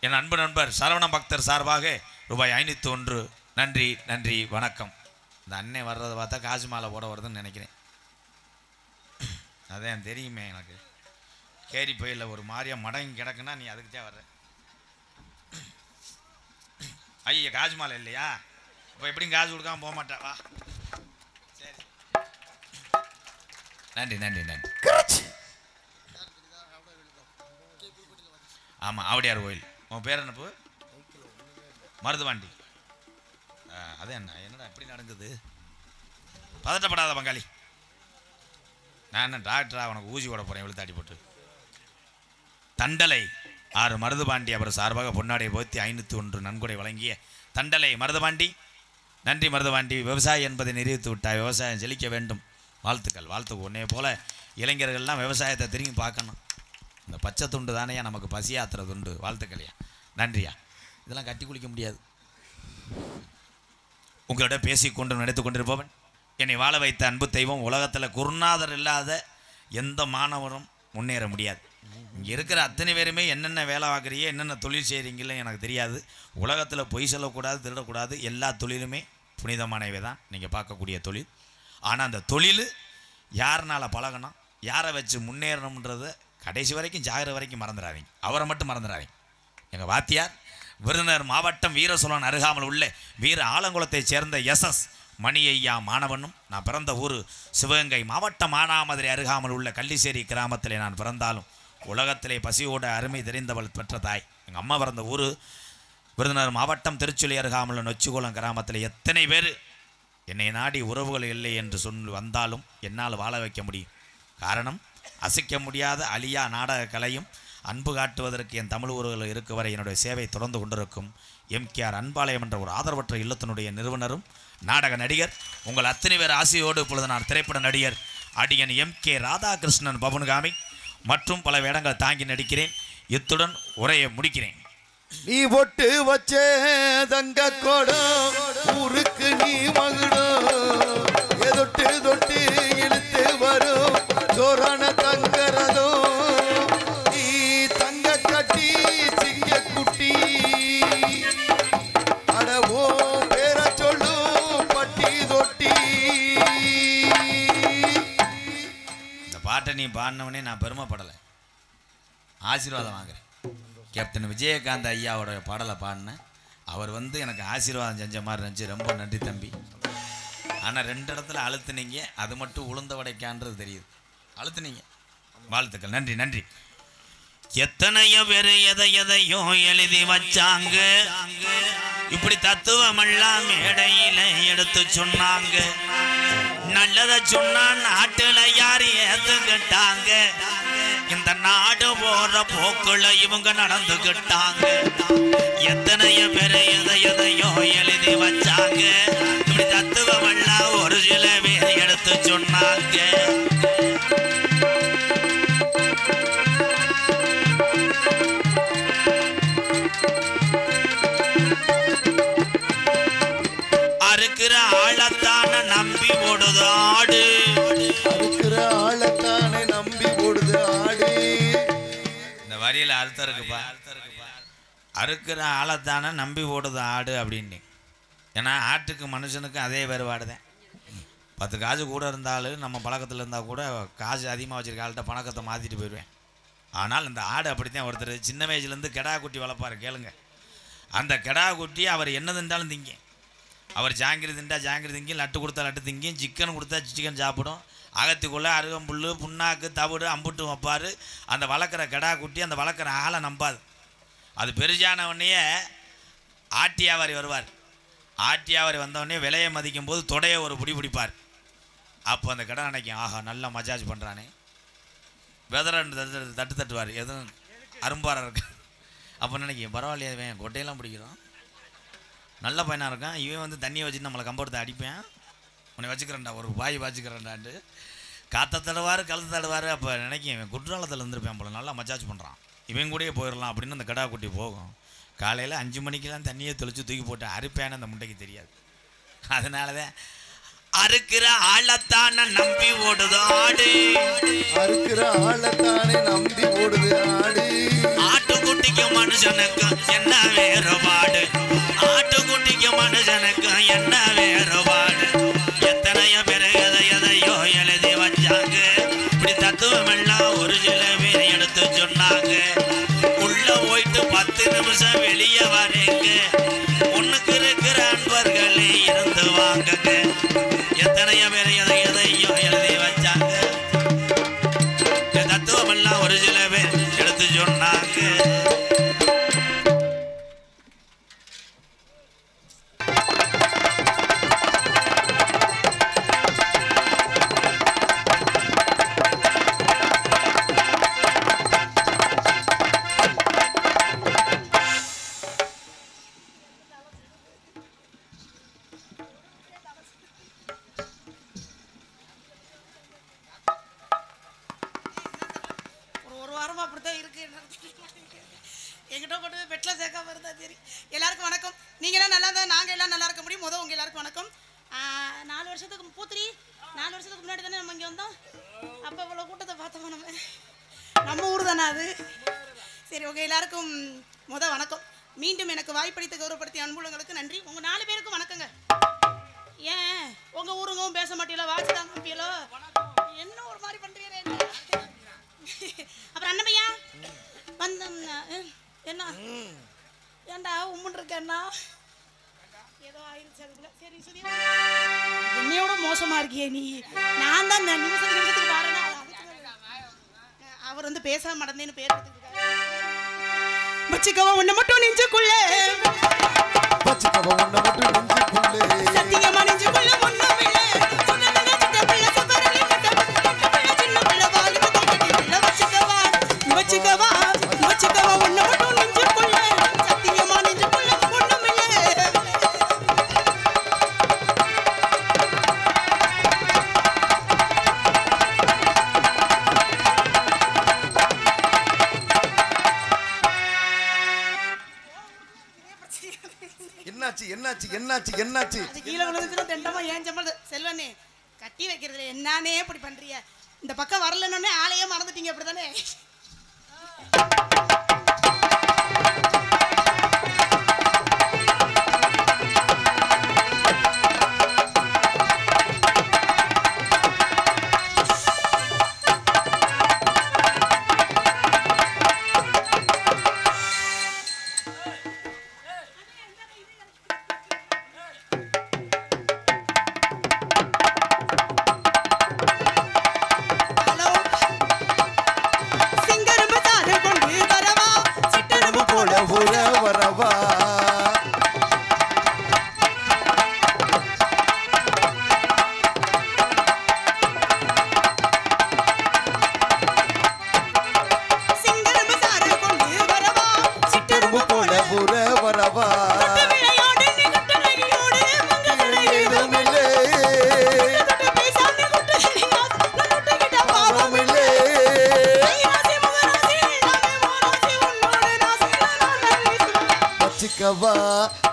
என் அன்பு நண்பர் சரவணன் பக்தர் சார்பாக ரூபாய் 501. நன்றி நன்றி, வணக்கம். இந்த அன்னை வர்றதை பார்த்தா காசு மாலை போட வருதுன்னு நினைக்கிறேன். அதான் தெரியுமே எனக்கு. கேரி பையில் ஒரு மாதிரியா மடங்கி கிடக்குன்னா நீ அதுக்குத்தே வர்ற. ஐயா காசு மாலை இல்லையா? இப்போ எப்படியும் காசு கொடுக்காம போக மாட்டா. வா, சரி, நன்றி நன்றி நன்றி. ஆமாம், ஆவடியார் கோயில். உன் பேர் என்னப்பு? மருதுவாண்டி. அது என்னடா எப்படி நடக்குது? பதட்டப்படாத பங்காளி. நான் என்ன டாக்டரா உனக்கு ஊசி போட போகிறேன் இவ்வளோ தாட்டி போட்டு. தண்டலை ஆறு மருதுபாண்டி அவர் சார்பாக பொன்னாடை போத்தி 501 நன்கொடை வழங்கிய தண்டலை மருதுபாண்டி, நன்றி மருதுபாண்டி. விவசாயி என்பதை நிரூபித்து விட்டாய், விவசாயம் செழிக்க வேண்டும். வாழ்த்துக்கள் வாழ்த்துக்கள். உன்னைய போல இளைஞர்கள்லாம் விவசாயத்தை திரும்பி பார்க்கணும். இந்த பச்சை துண்டு தானேயா நமக்கு பசியாத்துற துண்டு. வாழ்த்துக்கள்யா, நன்றியா. இதெல்லாம் கட்டி குளிக்க முடியாது. உங்களோட பேசிக்கொண்டு நினைத்து கொண்டிருப்பவன் என்னை வாழ வைத்த அன்பு தெய்வம். உலகத்தில் குருநாதர் இல்லாத எந்த மாணவரும் முன்னேற முடியாது. இங்கே இருக்கிற அத்தனை பேருமே என்னென்ன வேலை பார்க்குறீங்க, என்னென்ன தொழில் செய்கிறீங்களோ எனக்கு தெரியாது. உலகத்தில் பொய் சொல்லக்கூடாது, திருடக்கூடாது. எல்லா தொழிலுமே புனிதமானவை தான் நீங்கள் பார்க்கக்கூடிய தொழில். ஆனால் அந்த தொழில் யாருனால் பழகணும், யாரை வச்சு முன்னேறணுன்றதை கடைசி வரைக்கும் ஜாகிர வரைக்கும் மறந்துடாதீங்க. அவரை மட்டும் மறந்துடாதீங்க. எங்கள் வாத்தியார் விருதுநகர் மாவட்டம் வீரசோழன் அருகாமல் உள்ள வீர ஆலங்குளத்தைச் சேர்ந்த SS மணி ஐயா மாணவனும். நான் பிறந்த ஊர் சிவகங்கை மாவட்டம் மானாமதுரை அருகாமல் உள்ள கள்ளிசேரி கிராமத்தில் நான் பிறந்தாலும் உலகத்திலே பசியோட அருமை தெரிந்தவள் பெற்ற தாய். எங்கள் அம்மா பிறந்த ஊர் விருதுநகர் மாவட்டம் திருச்சுழி அருகாமல் நொச்சிக்குளம் கிராமத்தில். எத்தனை பேர் என்னை நாடி உறவுகள் இல்லை என்று சொல்லி வந்தாலும் என்னால் வாழ வைக்க முடியும். காரணம், அசைக்க முடியாத அழியா நாடக கலையும் அன்பு காட்டுவதற்கு என் தமிழ் உறவுகள் இருக்கும் வரை என்னுடைய சேவை தொடர்ந்து கொண்டிருக்கும். MKR அன்பாலயம் என்ற ஒரு ஆதரவற்ற இல்லத்தினுடைய நிறுவனரும் நாடக நடிகர். உங்கள் அத்தனை பேர் ஆசையோடு இப்பொழுது நான் திரைப்பட நடிகர் அடியன் MK ராதாகிருஷ்ணன் பவன்காமி மற்றும் பல வேடங்கள் தாங்கி நடிக்கிறேன். இத்துடன் உரையை முடிக்கிறேன். நீ பொட்டு வச்சே தங்க கோடம் ஊருக்கு நீ மகுடம் எதொட்டு தொட்டு இழுத்து வரும் சோரான தங்கரதும் நீ தங்க கட்டி சிங்க குட்டி அடவோ பேர சொல்லும் பட்டி தொட்டி. இந்த பாட்டை நீ பாடினவனே நான் பெருமைப்படலை, ஆசீர்வாதம் வாங்குறேன். கேப்டன் விஜயகாந்த் ஐயாவோட பாடலை பாடினேன். அவர் எனக்கு ஆசீர்வாதம் செஞ்ச மாதிரி இருந்துச்சு. ரொம்ப நன்றி தம்பி. ஆனால் 2 இடத்துல அழுத்துனீங்க, அது மட்டும் உளுந்த வடைக்கான்றது தெரியுது. அழுத்துனீங்க, வாழ்த்துக்கள், நன்றி நன்றி. எத்தனையோ பேர் எதையோ எழுதி வச்சாங்க, இப்படி தத்துவமெல்லாம் மேடையில எடுத்து சொன்னாங்க. நல்லதை சொன்னா நாட்டுல யாரு ஏத்துக்கிட்டாங்க, இந்த நாடு போற போக்குள்ள இவங்க நடந்துகிட்டாங்க. எத்தனையோ பேர் எதையோ எழுதி வச்சாங்க, இப்படி தத்துவமெல்லாம் ஒரு சில பேர் எடுத்து சொன்னாங்க. அறுக்கிற ஆளத்தான நம்பி ஓடுது ஆடு, அறுக்கிற ஆளத்தானே நம்பி ஓடுது ஆடு. இந்த வரியில அர்த்தம் இருக்குப்பா. அறுக்கிற ஆளத்தான நம்பி ஓடுது ஆடு அப்படின்னு. ஏன்னா ஆட்டுக்கு மனுஷனுக்கும் அதே வேறுபாடு தான். 10 காசு கூட இருந்தாலும் நம்ம பழக்கத்தில் இருந்தால் கூட காசு அதிகமாக வச்சுருக்க ஆள்கிட்ட பணக்கத்தை மாற்றிட்டு போயிடுவேன். ஆனால் இந்த ஆடு அப்படித்தான். ஒருத்தர் சின்ன வயசுலேருந்து கெடா குட்டி வளர்ப்பார், கேளுங்க. அந்த கெடா குட்டி அவர் என்ன தின்றாலும் திங்க. அவர் ஜாங்கிரி திண்டா ஜாங்கிரி திங்கி, லட்டு கொடுத்தா லட்டு திங்கும், சிக்கன் கொடுத்தா சிக்கன் சாப்பிடும். அகத்துக்குள்ளே அருகம்புல் புண்ணாக்கு தவிடு அம்புட்டு வைப்பார். அந்த வளர்க்குற கெடா குட்டி அந்த வளர்க்குற ஆளை நம்பாது. அது பெருசான உடனே ஆட்டியாவாரி வருவார். ஆட்டியாவாரி வந்தவொடனே விலையை மதிக்கும் போது தொடையை ஒரு பிடிப்பார். அப்போ அந்த கடை நினைக்கும், ஆஹா நல்லா மஜாஜ் பண்ணுறானே. வெதரை தட்டு தட்டுவார், எதுவும் அரும்பாரம் இருக்கு. அப்போ நினைக்கும், பரவாயில்லையே இவன் கொட்டையெல்லாம் பிடிக்கிறான், நல்ல பையனாக இருக்கான், இவன் தண்ணியை வச்சுட்டு நம்மளை கம்பெடுத்து அடிப்பேன், உன்னை வச்சுக்கிறேன்டா ஒரு பாய் வச்சுக்கிறேன்டான்ட்டு காற்றை தடுவார் கழுத்து தடுவார். அப்போ நினைக்கும், இவன் குற்றாலத்தில் இருந்திருப்பேன் போல, நல்லா மஜாஜ் பண்ணுறான், இவன் கூடயே போயிடலாம் அப்படின்னு அந்த கடா குட்டி போகும். காலையில் 5 மணிக்கெல்லாம் தண்ணியை தெளித்து தூக்கி போட்டு அறுப்பேன்னு அந்த முட்டைக்கு தெரியாது. அதனால தான் அறுக்கிற ஆளத்தான நம்பி ஓடுது ஆடு, அறுக்கிற ஆளத்தானே நம்பி ஓடுது ஆடு. ஆட்டுக்குட்டிக்கு மனுஷனுக்கு என்ன வேறுபாடு, ஆட்டுக்குட்டிக்கு மனுஷனுக்கு என்ன வேறுபாடு. எத்தனையோ பேர் எதையோ எழுதி வச்சாங்க, இப்படி தத்துவம் எல்லாம் ஒரு சில பேர் எடுத்து சொன்னாங்க. உள்ள போயிட்டு 10 நிமிஷம் வெளியே வரேங்க, ஒண்ணுக்கு இருக்கிற அன்பர்களே இருந்து வாங்குங்க. எத்தனையோ பேர் எதையோ எழுதி வச்சாங்க, தத்துவம் எல்லாம் ஒரு சில பேர் எடுத்து சொன்னாங்க. எங்கிட்ட கொண்டு பெட்டில் சேர்க்காம இருந்தா சரி. எல்லாருக்கும் வணக்கம். நீங்களாம் நல்லா இருந்தால் நாங்கள் எல்லாம் நல்லா இருக்க முடியும். உங்கள் எல்லாருக்கும் வணக்கம். 4 வருஷத்துக்கு பூத்திரி 4 வருஷத்துக்கு முன்னாடி தானே நம்ம இங்கே வந்தோம். அப்போ இவ்வளோ கூட்டத்தை பார்த்தோம். நம்ம ஊர் தானே அது. சரி, உங்கள் எல்லாருக்கும் வணக்கம். மீண்டும் எனக்கு வாய்ப்பளித்து கௌரவப்படுத்திய அன்புள்ளங்களுக்கு நன்றி. உங்கள் 4 பேருக்கும் வணக்கங்க. ஏன் உங்கள் ஊருங்கவும் பேச மாட்டீங்களோ, வாட்சி தான் காமிப்பீங்களோ, என்ன ஒரு மாதிரி பண்ணுறீங்க. அப்புறம் அண்ணமையா வந்தோம்னா என்ன ஏண்டா உம்முன் இருக்கேன்னா ஏதோ ஆயிடுச்சு அதுக்குள்ள. சரி சுதி, என்னையோட மோசமா இருக்கியே நீ. நான் தான் இந்த நிமிஷத்துக்கு பாருனா அவர் வந்து பேசாம மடந்தேன்னு பேர் வச்சுக்கவா உன்னை மட்டும் நெஞ்சுக்குள்ளே, வச்சுக்கவா உன்னை மட்டும் நெஞ்சுக்குள்ளே, சத்தியமா நெஞ்சுக்குள்ள ஒண்ணும் இல்லை. வச்சுக்கவா வச்சுக்கவா உன்னை மட்டும் நெஞ்சுக்குள்ள, சத்தியமா நெஞ்சுக்குள்ள ஒண்ணும் இல்லை. என்னாச்சு என்னாச்சு என்னாச்சு என்னாச்சு? அது கீழே விழுந்துச்சுன்னா தெண்டமா ஏன் சம்பளது செல்வனே கட்டி வைக்கிறதுல என்னானே இப்படி பண்றிய? இந்த பக்கம் வரலன்னே ஆளையே மறந்துட்டீங்க அப்படிதானே?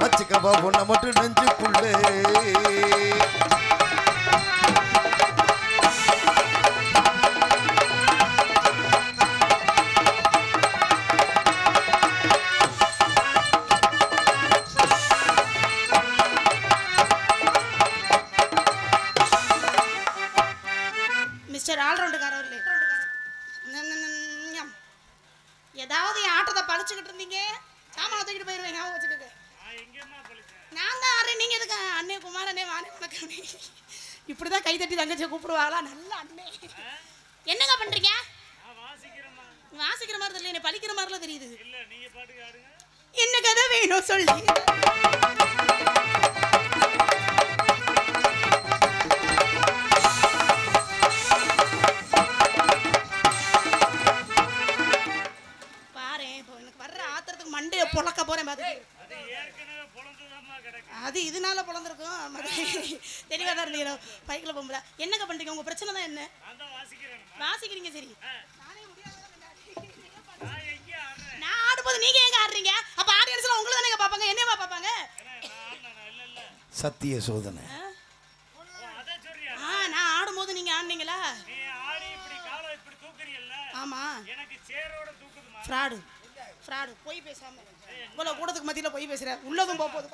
வச்சுக்கவா உன்னை மட்டும் நெஞ்சுக்குள்ளே. மிஸ்டர் ஆல்ரவுண்டுக்காரர்களே, ஏதாவது என் ஆட்டத்தை பழிச்சுக்கிட்டு இருந்தீங்க சாமான தூக்கிட்டு போயிருவேன். ஞாபகம் வச்சுக்கோங்க. நான் தான் ஆடுறேன், நீங்க எதுக்கு அண்ணே குமாரனே வானே வணக்கம் இப்படிதான் கை தட்டி தங்கச்சியை கூப்பிடுவாங்களா? நல்ல அண்ணே. என்னங்க பண்றீங்க? வாசிக்கிற மாதிரி தெரியல, என்ன பழிக்கிற மாதிரிலாம் தெரியுது. என்ன கதை வேணும் சொல்லி மண்டைய பொழக்க போறேன் பாத்துட்டு. அது இதனால பொழந்திருக்கும். தெளிவா தான் இருந்தீங்க பைக்கில் போகும்போது. என்னங்க பண்றீங்க? உங்க பிரச்சனை தான் என்ன? வாசிக்கிறீங்க சரி. நான் ஆடும்போது நீங்க எங்க ஆடுறீங்க? அப்ப ஆடியன்ஸ்ல உங்களை தானே பாப்பாங்க, என்னவா பாப்பாங்க? சத்திய சோதனை. நான் ஆடும்போது நீங்க ஆடுனீங்களா? ஆமா, ஃப்ராடு ஃப்ராடு. போய் பேசாம இவ்வளவு கூடத்துக்கு மத்தியில போய் பேசுற. உள்ளதும் போகுது.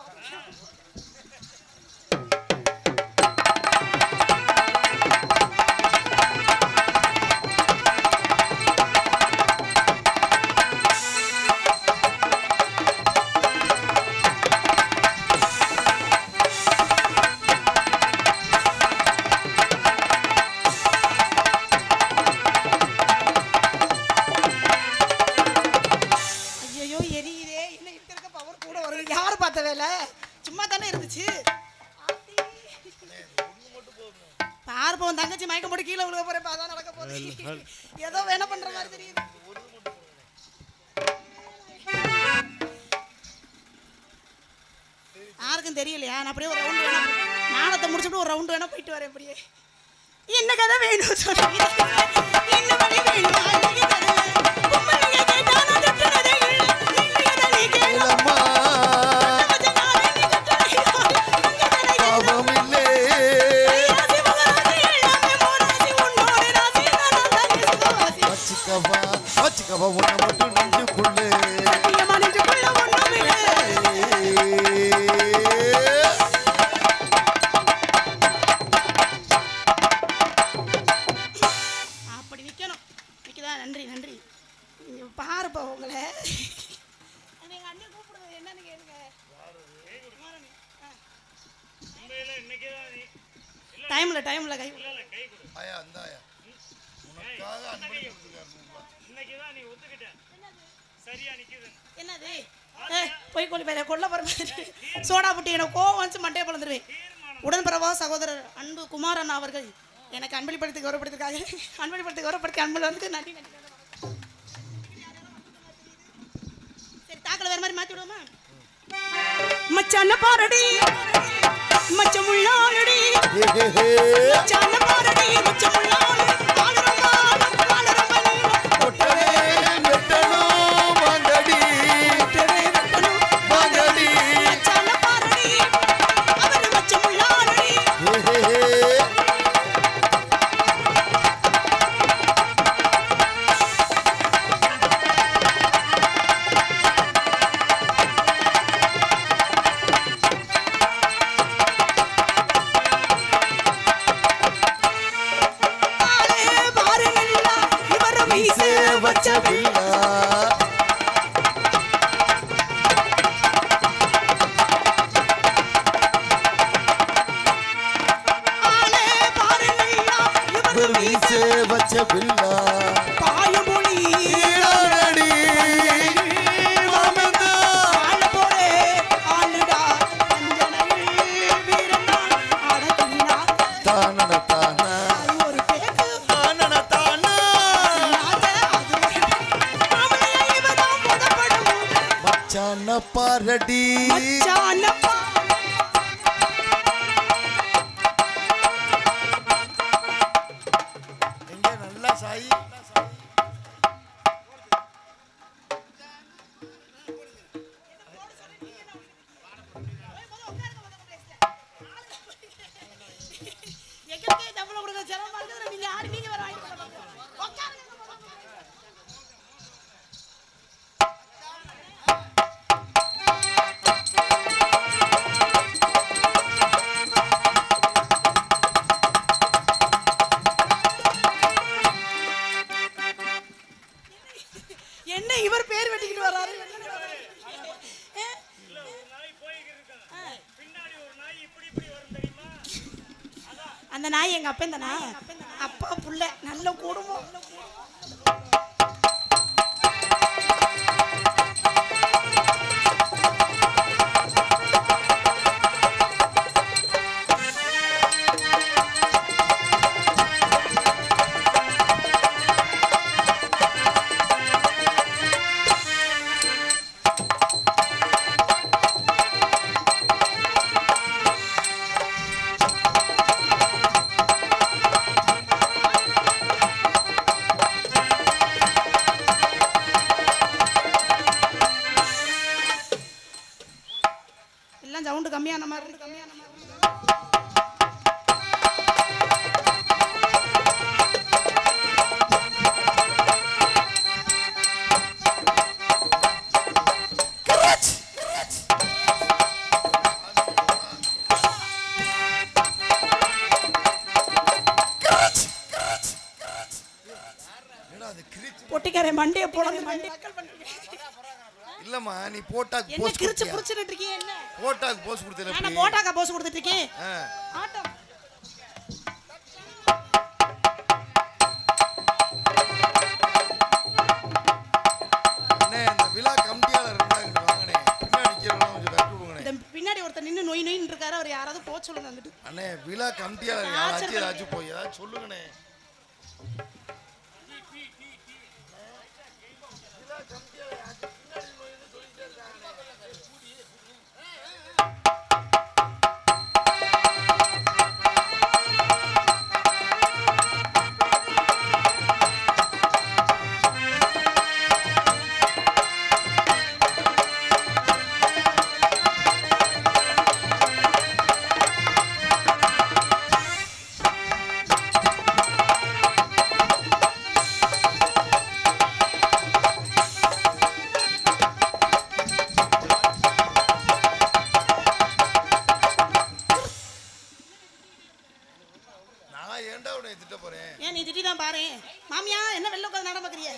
பார்ப்போம் தங்கச்சி மயக்கம் போட்டு கீழே விழுக போறேன். அதான் நடக்க போகுது. ஏதோ வேணா பண்ற மாதிரி தெரியுது. யாருக்கும் தெரியலையா? நான் அப்படியே ஒரு ரவுண்ட் வேணா நாடத்தை முடிச்சுட்டு ஒரு ரவுண்ட் வேணா போயிட்டு வரேன். அப்படியே என்ன கதை வேணும் சொல்லி என்ன வழி வேணும் டைம் இல்ல கை ஆயா அந்த ஆயா உனக்காக அன்பளி கொடுத்துருக்காரு. இன்னைக்கு தான் நீ ஒத்துக்கிட்ட சரியா நிக்குது. என்னது போய் கொள்ளி பேர கொல்ல போற சோடா புட்டி எனக்கு கோவம் வந்து மண்டையை பிளந்துருவேன். உடன்பிறவா சகோதரர் அன்பு குமாரன் அவர்கள் எனக்கு அன்பளிப்படுத்தி கௌரவப்படுத்திருக்காங்க. அன்பளிப்படுத்தி கௌரவப்படுத்தி அன்பு வந்து நன்றி நன்றி. சரி தாக்கல வேற மாதிரி மாத்தி விடுவோமா? மச்சான பாரடி மச்சம் உள்ளாடி மச்சான பாரடி மச்சம் உள்ளாடி ஆலரமா ஆலரமா ஒட்டவே வெட்டணும் வாங்கடி ஒட்டவே வெட்டணும் வாங்கடி மச்சான பாரடி அவர் மச்சம் உள்ளாடி வச்சவில்லை வீசே வச்சவில்லை பாயமொழி ஈரானடி மாமந்தா ஆளபோரே ஆளுடா அஞ்சனையில் வீரனா ஆடத்தினா தானன தானா ஒரு பேக்கு தானன தானா மச்சான பாரடி எங்க நல்லா சாயி எங்களுக்கே சம்பளம் கொடுக்க சிரமமா இருக்குது. நீங்க ஆடி நீங்க வர உட்காருங்க. என்ன இவர் பேர் வெட்டிக்கிட்டு வர்றாரு? அந்த நாய் எங்க அப்பா இந்த நாய் அப்பா புள்ள நல்ல குடும்பம். எல்லாம் சவுண்டு கம்மியான மாதிரி பொட்டிக்காரே மண்டையை போடாத மண்டை இல்லம்மா நீ போட்டாக்கு என்ன போஸ் கிரிச்சு புடிச்சிட்டு இருக்கீங்க? என்ன போட்டாக்கு போஸ் கொடுத்தல நான் போட்டாக்கா போஸ் கொடுத்துட்டு இருக்கேன். ஆட்டம் அண்ணே இந்த விழா கமிட்டியாளர் இருந்தாங்க வாங்கனே பின்னாடி நிக்கிறவங்க கொஞ்சம் கட்டி விடுங்கனே. இந்த பின்னாடி ஒருத்தர் நின்னு நொய் நொயின்னு இருக்காரு. அவர் யாராவது போக சொல்லுங்க வந்துட்டு. அண்ணே விழா கமிட்டியாளர் யாராச்சும் போய் ஏதாவது சொல்லுங்கனே. ஏன் நீ திட்டி தான் பாரு. மாமியா என்ன வெளில உட்காந்து நாடகம் பார்க்குறிய?